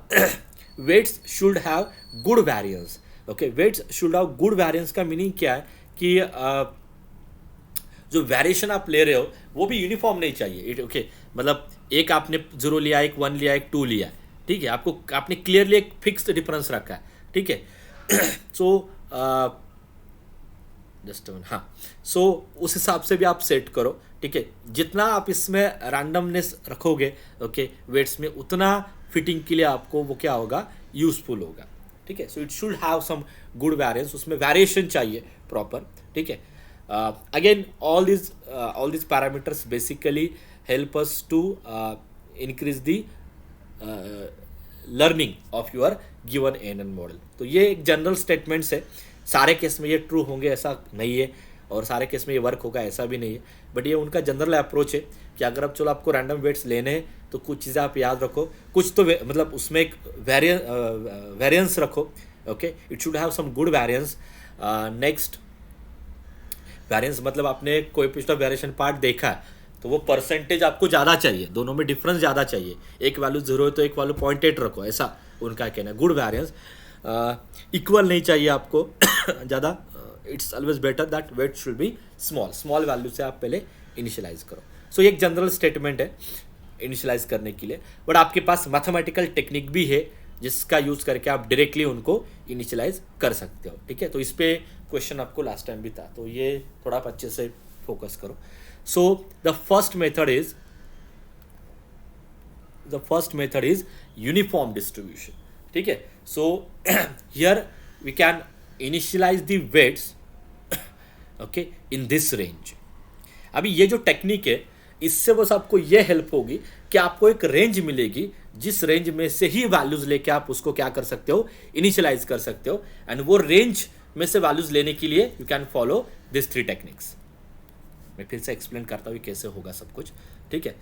weights should have good variance. Okay, weights should have good variance का meaning क्या है कि जो variation आप ले रहे हो वो भी यूनिफॉर्म नहीं चाहिए. ओके, मतलब एक आपने 0 लिया, एक 1 लिया, एक 2 लिया, ठीक है, आपने क्लियरली एक फिक्स्ड डिफरेंस रखा है, ठीक है. सो जस्ट हाँ, सो उस हिसाब से भी आप सेट करो, ठीक है. जितना आप इसमें रैंडमनेस रखोगे, ओके, वेट्स में, उतना फिटिंग के लिए आपको वो क्या होगा, यूजफुल होगा, ठीक है. So it should have some good variance, उसमें वेरिएशन चाहिए प्रॉपर, ठीक है. Again, all these parameters basically help us to increase the learning of your given ANN model. तो ये एक जनरल स्टेटमेंट्स है. सारे केस में ये ट्रू होंगे ऐसा नहीं है, और सारे केस में ये वर्क होगा ऐसा भी नहीं है, बट ये उनका जनरल अप्रोच है कि अगर अब चलो आपको रैंडम वेट्स लेने हैं तो कुछ चीज़ें आप याद रखो, कुछ तो मतलब उसमें एक वेरिएंस रखो. Okay, it should have some good variance. Next, variance मतलब आपने कोएफिशिएंट ऑफ वेरिएशन पार्ट देखा है तो वो परसेंटेज आपको ज़्यादा चाहिए, दोनों में डिफरेंस ज़्यादा चाहिए. एक वैल्यू 0 है तो एक वैल्यू 0.8 रखो, ऐसा उनका कहना है. Good variance. इक्वल नहीं चाहिए आपको ज़्यादा. It's always better that weight should be small value से आप पहले इनिशियलाइज करो. सो ये एक जनरल स्टेटमेंट है इनिशियलाइज करने के लिए, बट आपके पास मैथमेटिकल टेक्निक भी है जिसका यूज़ करके आप डायरेक्टली उनको इनिशियलाइज कर सकते हो, ठीक है. तो इस पर क्वेश्चन आपको लास्ट टाइम भी था, तो ये थोड़ा आप अच्छे से फोकस करो. So the first method is uniform distribution, ठीक है. So here we can initialize the weights, okay, in this range. अभी ये जो टेक्निक है इससे बस आपको ये हेल्प होगी कि आपको एक रेंज मिलेगी, जिस रेंज में से ही वैल्यूज लेके आप उसको क्या कर सकते हो, इनिशियलाइज कर सकते हो. एंड वो रेंज में से वैल्यूज लेने के लिए you can follow this 3 techniques. मैं फिर से एक्सप्लेन करता हूँ कैसे होगा सब कुछ, ठीक है.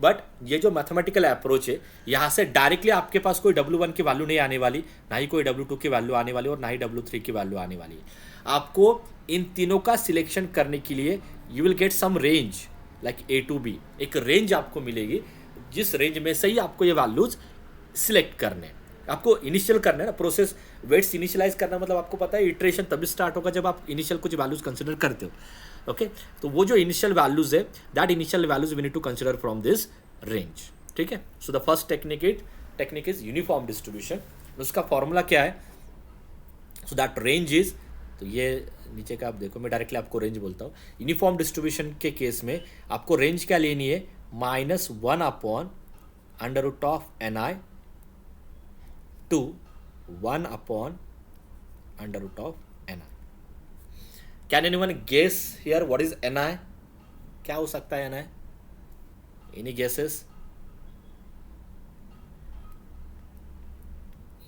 बट ये जो मैथमेटिकल अप्रोच है, यहाँ से डायरेक्टली आपके पास कोई W1 की वैल्यू नहीं आने वाली, ना ही कोई W2 की वैल्यू आने वाली, और ना ही W3 की वैल्यू आने वाली है. आपको इन तीनों का सिलेक्शन करने के लिए you will get some range like A to B. एक रेंज आपको मिलेगी, जिस रेंज में से ही आपको ये वैल्यूज सिलेक्ट करने हैं. आपको इनिशियल करना है ना, प्रोसेस वेट्स इनिशियलाइज करना, मतलब आपको पता है इटरेशन तभी स्टार्ट होगा जब आप इनिशियल कुछ वैल्यूज कंसिडर करते हो. ओके, तो वो जो इनिशियल वैल्यूज है, that initial values we need to consider from this range, ठीक है. So the first technique is uniform distribution. उसका फॉर्मूला क्या है? सो दैट रेंज इज, तो ये नीचे का आप देखो, मैं डायरेक्टली आपको रेंज बोलता हूँ. यूनिफॉर्म डिस्ट्रीब्यूशन के केस में आपको रेंज क्या लेनी है, -1/√NI to 1/√NI. Can anyone guess here what is NI? क्या हो सकता है NI? Any guesses?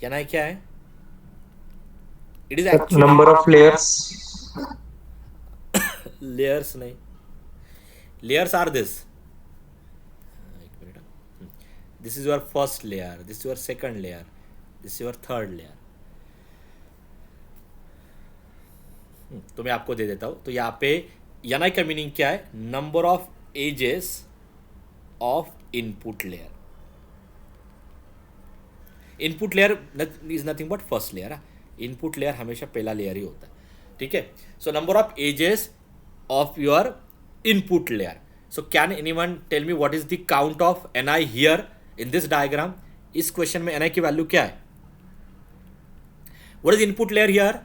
NI क्या है? It is actually Number of layers. layers नहीं. Layers are this. एक minute. This is your first layer. This is your second layer. This is your third layer. तो मैं आपको दे देता हूँ. तो यहाँ पे NI का मीनिंग क्या है? Number of edges of input layer. Input layer is nothing but first layer. Input layer हमेशा पहला लेयर ही होता है, ठीक है. So number of edges of your input layer. So can anyone tell me what is the count of NI here in this diagram? इस question में NI की वैल्यू क्या है? What is input layer here?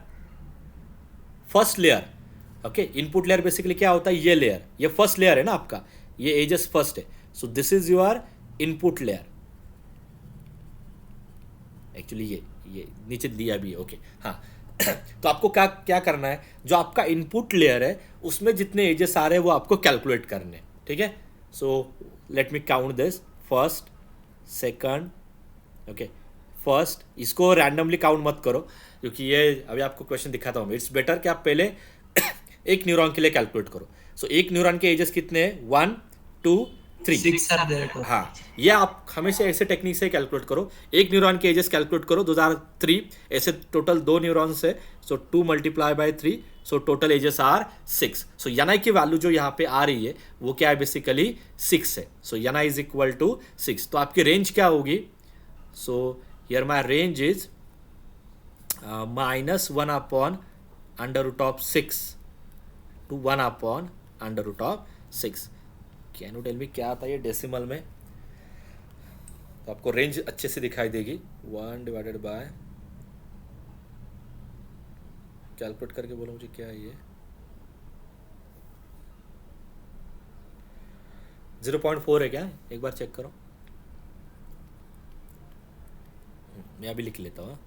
First layer. Okay, input layer basically क्या होता है? ये layer, ये फर्स्ट लेयर है ना आपका, ये एजेस फर्स्ट है. So this is your input layer. Actually ये नीचे दिया भी है. ओके, हाँ. तो आपको क्या करना है, जो आपका इनपुट लेयर है उसमें जितने एजेस आ रहे हैं वो आपको कैलकुलेट करने हैं, ठीक है. सो let me count this. First, second, okay, first. इसको रैंडमली काउंट मत करो, क्योंकि ये अभी आपको क्वेश्चन दिखाता हूँ. इट्स बेटर कि आप पहले एक न्यूरॉन के लिए कैलकुलेट करो. सो एक न्यूरॉन के एजेस कितने हैं? 1, 2, 3। 6 are there. total. हाँ, ये आप हमेशा ऐसे टेक्निक से कैलकुलेट करो, एक न्यूरॉन के एजेस कैलकुलेट करो, 2003, ऐसे टोटल 2 न्यूरॉन्स है, so 2 multiply by 3, so total edges are 6। So N की वैल्यू जो यहाँ पे आ रही है वो क्या है, बेसिकली 6 है। So N is equal to 6। तो आपकी रेंज क्या होगी, so here my range is -1 upon under root of 6 to 1 upon under root of 6। Can you tell me क्या आता है ये डेसिमल में, तो आपको रेंज अच्छे से दिखाई देगी। 1 डिवाइडेड बाय, कैलकुलेट करके बोलो मुझे क्या है ये, 0.4 है क्या, एक बार चेक करो, मैं अभी लिख लेता हूँ,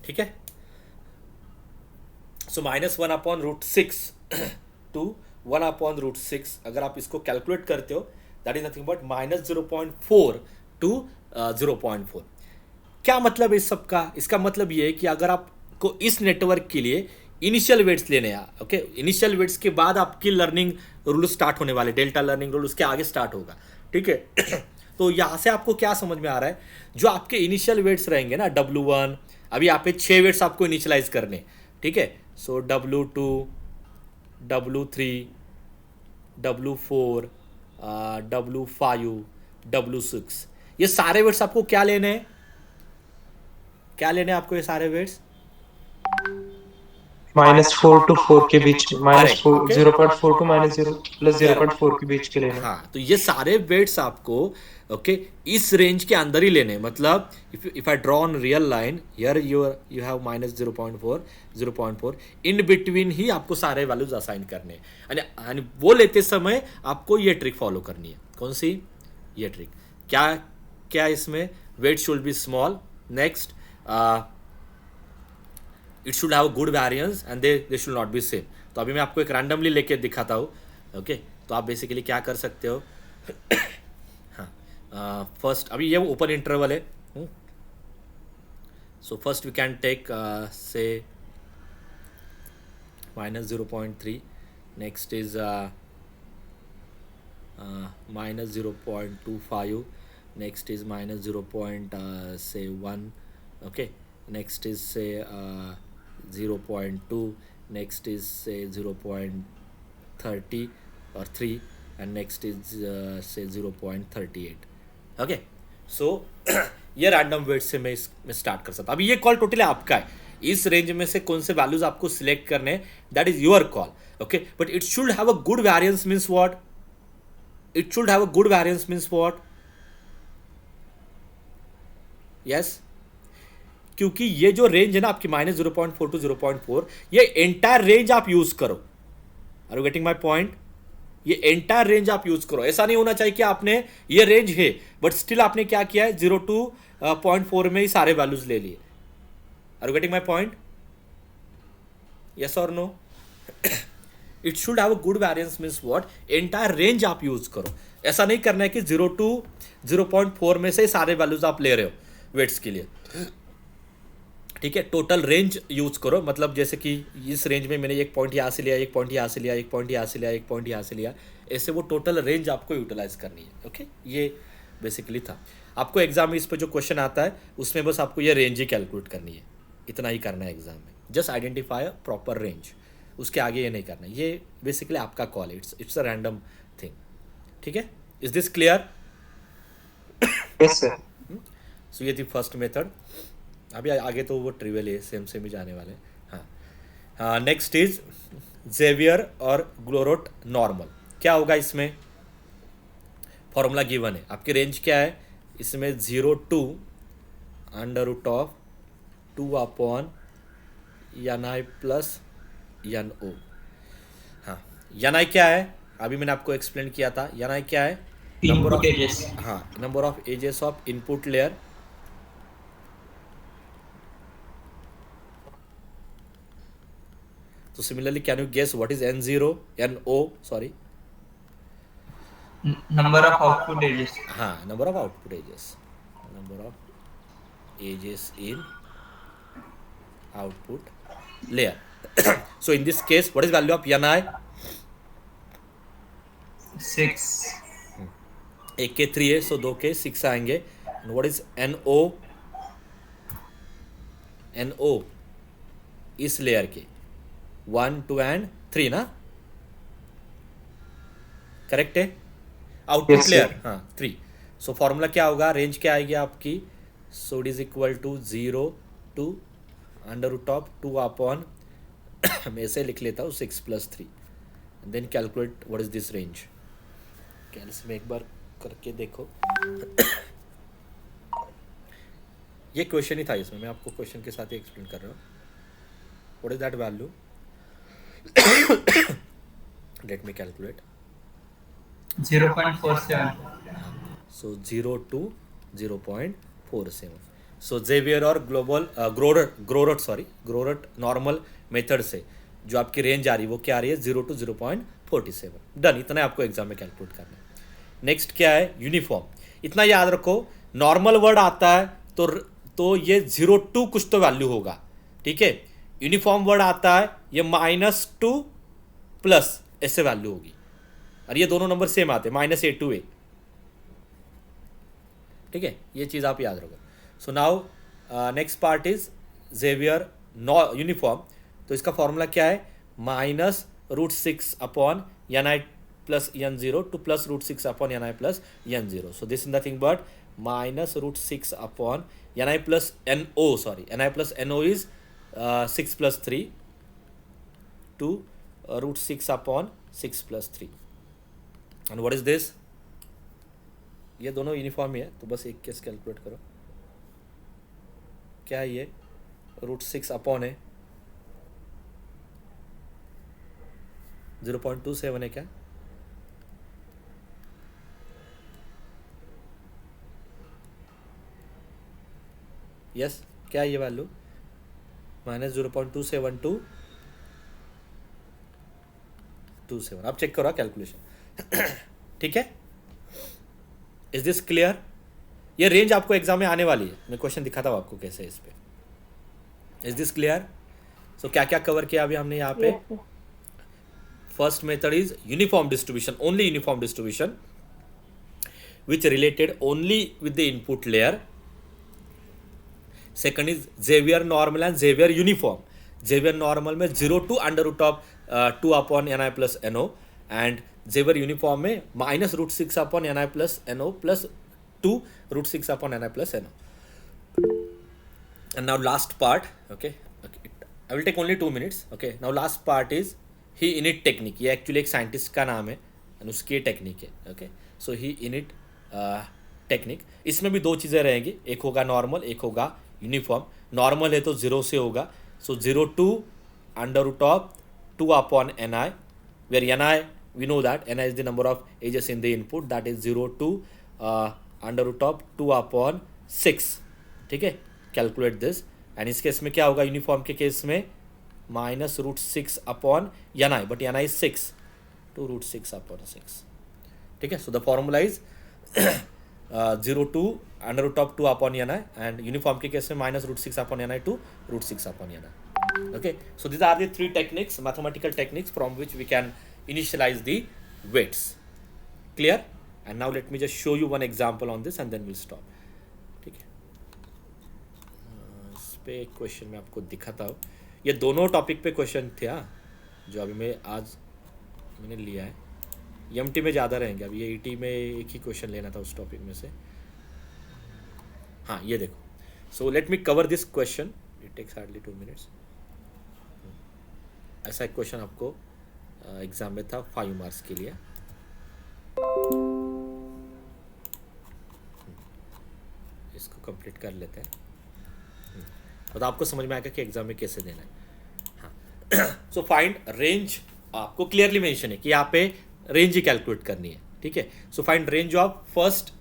ठीक है। So -1 upon root 6 to 1 upon root 6, अगर आप इसको कैलकुलेट करते हो, that is nothing but -0.4 to 0.4। क्या मतलब है इस सब का, इसका मतलब ये है कि अगर आपको इस नेटवर्क के लिए इनिशियल वेट्स लेने हैं, ओके, इनिशियल वेट्स के बाद आपकी लर्निंग रूल स्टार्ट होने वाले, डेल्टा लर्निंग रूल उसके आगे स्टार्ट होगा, ठीक है। तो यहाँ से आपको क्या समझ में आ रहा है, जो आपके इनिशियल वेट्स रहेंगे ना, W1, अभी यहाँ पे 6 वेट्स आपको इनिशियलाइज करने, ठीक है। सो W2, W3, W4, W5, W6, ये सारे वेट्स आपको क्या लेने हैं, क्या लेने हैं आपको ये सारे वेट्स, -4 to 4 के बीच, Correct, okay. 0.4 to -0 प्लस 0.4 के बीच के लेना। हाँ, तो ये सारे वेट्स आपको ओके इस रेंज के अंदर ही लेने, मतलब if I draw on real line here you have -0.4, 0.4, in between ही आपको सारे वैल्यूज असाइन करने हैं, यानी वो लेते समय आपको ये ट्रिक फॉलो करनी है। कौन सी, ये ट्रिक, क्या क्या इसमें, weight should be small, next it should have good variance and they should not be same. तो अभी मैं आपको एक रैंडमली लेके दिखाता हूँ, ओके। तो आप बेसिकली क्या कर सकते हो, हाँ, फर्स्ट अभी ये ओपन इंटरवल है, so first we can take say -0.3, next is -0.25, next is -0.1, okay, next is say 0.2, next is say 0.30 or 3, and next is say 0.38, okay। so ये रैंडम वेट से मैं स्टार्ट कर सकता हूँ। अभी ये कॉल टोटली आपका है, इस रेंज में से कौन से वैल्यूज आपको सिलेक्ट करने हैं, that is your call, okay. But it should have a good variance means what, it should have a good variance means what, yes, क्योंकि ये जो रेंज है ना आपकी -0.4 टू 0.4, ये एंटायर रेंज आप यूज करो। Are you getting my point, ये एंटायर रेंज आप यूज करो। ऐसा नहीं होना चाहिए कि आपने ये रेंज है बट स्टिल आपने क्या किया है 0 to 0.4 में ही सारे वैल्यूज ले लिए। Are you getting my point, yes or no. It should have a good variance means what, entire range आप यूज करो। ऐसा नहीं करना है कि 0 to 0.4 में से सारे वैल्यूज आप ले रहे हो वेट्स के लिए, ठीक है। टोटल रेंज यूज करो, मतलब जैसे कि इस रेंज में मैंने एक पॉइंट यहाँ से लिया, एक पॉइंट यहाँ से लिया, एक पॉइंट यहाँ से लिया, एक पॉइंट यहाँ से लिया, ऐसे वो टोटल रेंज आपको यूटिलाइज करनी है, ओके। ये बेसिकली था। आपको एग्जाम में इस पर जो क्वेश्चन आता है उसमें बस आपको ये रेंज ही कैलकुलेट करनी है, इतना ही करना है एग्जाम में, just identify a proper range, उसके आगे ये नहीं करना। ये बेसिकली आपका कॉल है, इट्स अ रैंडम थिंग, ठीक है। Is this clear? Yes sir. So ये थी फर्स्ट मेथड। अभी आगे तो वो ट्रिवियल है, सेम सेम ही जाने वाले। हाँ, नेक्स्ट इज जेवियर और ग्लोरोट नॉर्मल। क्या होगा इसमें, फॉर्मूला गिवन है, आपकी रेंज क्या है इसमें 0 to √2 upon NI plus NO। हाँ, NI क्या है, अभी मैंने आपको एक्सप्लेन किया था। NI क्या है, नंबर ऑफ एजेस, हाँ, number of edges of input layer So similarly, can you guess what is NO? Sorry. Number of output edges. हाँ, number of output edges. Number of edges in output layer. So in this case, what is value of NI? 6. एक के 3 है, so 2 के 6 आएंगे. And what is NO? NO इस layer के 1 2 and 3 ना, correct है. Output Yes, sir. लेयर हाँ 3. सो फॉर्मूला क्या होगा, रेंज क्या आएगी आपकी, so it is equal to 0 to under root of 2 upon मैं ऐसे लिख लेता हूँ 6 + 3 and then calculate what is this range. Calcs में एक बार करके देखो. ये क्वेश्चन ही था इसमें, मैं आपको क्वेश्चन के साथ ही एक्सप्लेन कर रहा हूँ. What is that value, let me calculate. 0.47. So 0 to 0.47. So Xavier और ग्लोबल ग्रोरट नॉर्मल मेथड से जो आपकी रेंज आ रही है वो क्या आ रही है, 0 to 0.47. डन. इतना आपको एग्जाम में कैलकुलेट करना है. नेक्स्ट क्या है, यूनिफॉर्म. इतना याद रखो, नॉर्मल वर्ड आता है तो ये 0 to कुछ तो वैल्यू होगा, ठीक है. यूनिफॉर्म वर्ड आता है ये -2 प्लस ऐसे वैल्यू होगी, और ये दोनों नंबर सेम आते हैं -A to A, ठीक है. ये चीज़ आप याद रखो. So now next part is Xavier uniform. तो इसका फॉर्मूला क्या है, -√6 upon NI plus N0 to +√6 upon NI plus N0. So this is nothing but -√6 upon NI plus NO, sorry NI plus NO is 6 + 3 to √6 upon 6 + 3. And what is this, ये दोनों uniform ही है, तो बस एक case calculate करो. क्या है ये, √6 अपॉन है 0.27 है क्या, यस क्या है ये वैल्यू, -0.27 टू 27. आप चेक करो कैलकुलेशन. ठीक है, इज दिस क्लियर. ये रेंज आपको एग्जाम में आने वाली है, मैं क्वेश्चन दिखाता हूँ आपको कैसे है इस पे. Is this clear. सो क्या क्या कवर किया अभी हमने यहाँ पे. Yes, sir. First method is uniform distribution, only uniform distribution which related only with the input layer. Second is Xavier normal and Xavier uniform. Xavier normal में 0 to √2 upon NI plus NO, and Xavier uniform में -√6 upon NI plus NO plus 2 √6 upon NI plus NO. And now last part, okay, I will take only 2 minutes. Okay, now last part is he init technique. ये actually एक scientist का नाम है and उसकी technique है. Okay, so he init technique. इसमें भी दो चीज़ें रहेंगी, एक होगा नॉर्मल, एक होगा यूनिफॉर्म. नॉर्मल है तो 0 से होगा, सो 0 to √2 upon NI, where NI we know that NI is the number of edges in the input, that is 0 to √2 upon 6. ठीक है, कैलकुलेट दिस. एंड इस केस में क्या होगा, यूनिफॉर्म के केस में -√6 upon NI, but NI is 6 to √6 upon 6. ठीक है, so the formula is 0 to √2 upon NI, and uniform के केस में -√6 upon NI to √6 upon NI. Okay, so these are the 3 techniques, mathematical techniques, from which we can initialize the weights. Clear? And now let me just show you one example on this and then we'll stop. ठीक है, इस पे एक question मैं आपको दिखाता हूँ. ये दोनों टॉपिक पे क्वेश्चन थे जो अभी मैं आज मैंने लिया है. EMT में ज़्यादा रहेंगे, अभी ये ET में एक ही क्वेश्चन लेना था उस टॉपिक में से. हाँ, ये देखो. So let me cover this question, it takes hardly 2 minutes. ऐसा एक क्वेश्चन आपको एग्जाम में था 5 मार्क्स के लिए. इसको कंप्लीट कर लेते हैं, तो आपको समझ में आएगा कि एग्जाम में कैसे देना है. हाँ, सो फाइंड रेंज. आपको क्लियरली मेंशन है कि यहाँ पे रेंज ही कैलकुलेट करनी है. ठीक है, so find range of first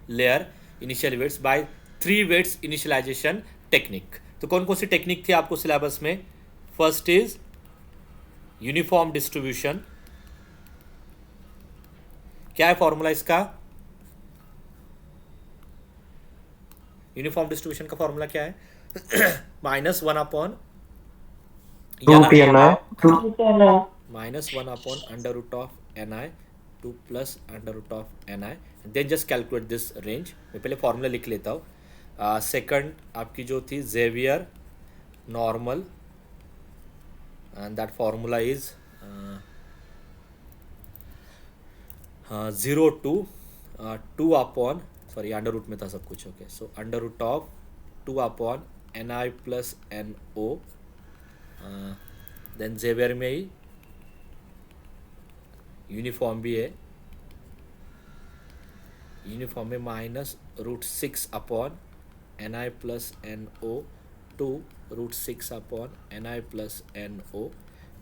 layer initial weights by 3 weights initialization technique. तो कौन कौन सी टेक्निक थी आपको सिलेबस में. First is uniform distribution. क्या है फॉर्मूला इसका, यूनिफॉर्म डिस्ट्रीब्यूशन का फॉर्मूला क्या है, -1 upon Root NI. -1 upon √NI 2 plus under root of N I, then just calculate this range. मैं पहले फॉर्मूला लिख लेता हूँ. सेकंड आपकी जो थी Xavier normal, and that formula is 0 to 2 upon, sorry under root में था सब कुछ. Okay, so under root of 2 upon N I plus N O, then Xavier में ही यूनिफॉर्म भी है, यूनिफॉर्म में minus root 6 upon N I plus N O to root 6 upon N I plus N O,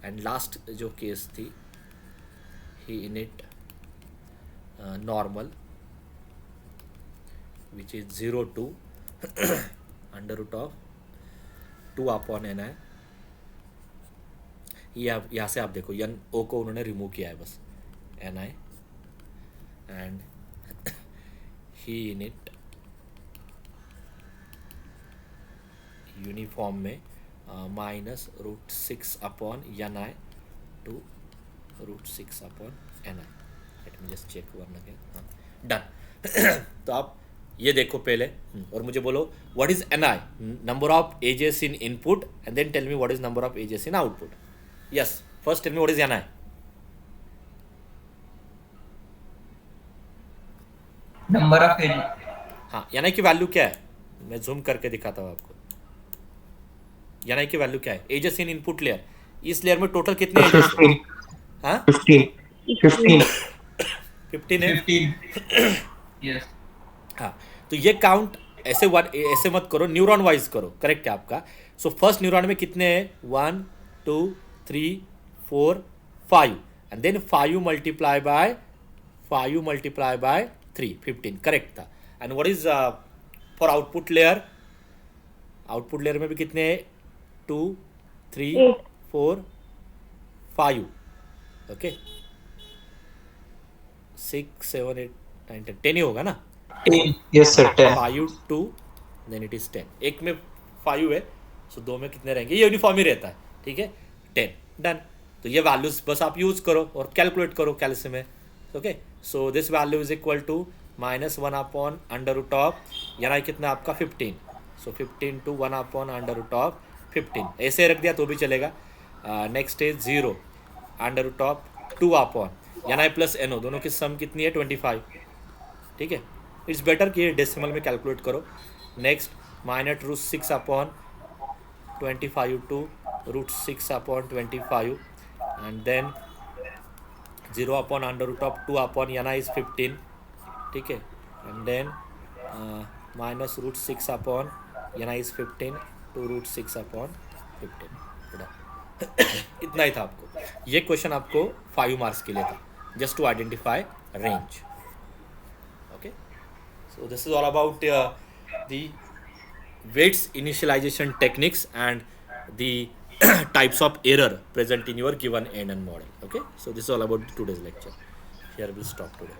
and last जो case थी He init normal which is 0 to under root of 2 upon N I. यहाँ से आप देखो N O को उन्होंने remove किया है बस, N I and He init uniform में minus root 6 upon N I to root 6 upon N I. Let me just check one again. हाँ, डन. तो आप ये देखो पहले और मुझे बोलो what is N I, number of edges in input, and then tell me what is number of edges in output. Yes, first tell me what is N I. Number of as. हाँ, N आई की value क्या है, मैं zoom करके दिखाता हूँ आपको. N आई की वैल्यू क्या है, एजेस इन इनपुट लेयर. इस लेयर में टोटल कितने एजेस है? 15. हाँ, 15. 15. 15 है. 15. यस. हाँ, तो ये काउंट ऐसे मत करो, न्यूरॉन वाइज करो. करेक्ट है आपका. सो फर्स्ट न्यूरॉन में कितने हैं, 1 2 3 4 5, and then 5 multiply by 3, 15. Correct था. And what is for output layer, output layer में भी कितने हैं, 2 3 4 5. ओके, 6 7 8 9 10 ही होगा ना. 10. Yes sir, 10. 5 2 then it is 10. एक में 5 है, सो दो में कितने रहेंगे, ये यूनिफॉर्म ही रहता है. ठीक है, 10. डन. तो ये वैल्यूज बस आप यूज करो और कैलकुलेट करो कैलसी में. Okay, so this value is equal to minus 1 upon under root of N I कितना आपका 15. सो 15 to 1 upon under root of 15. ऐसे रख दिया तो भी चलेगा. Next is 0 under root of 2 upon N I plus N O, दोनों की सम कितनी है, 25. ठीक है, इट्स बेटर कि डेसिमल में कैलकुलेट करो. Next minus root 6 upon 25 two root 6 upon 25, and then 0 upon under root of 2 upon N I is 15. ठीक है, and then minus root 6 upon N I is 15 two root 6 upon 15. इतना ही था आपको. ये question आपको 5 marks के लिए था, just to identify range. Okay, so this is all about the weights initialization techniques and the types of error present in your given NN model. Okay, so this is all about today's lecture. Here we'll stop today.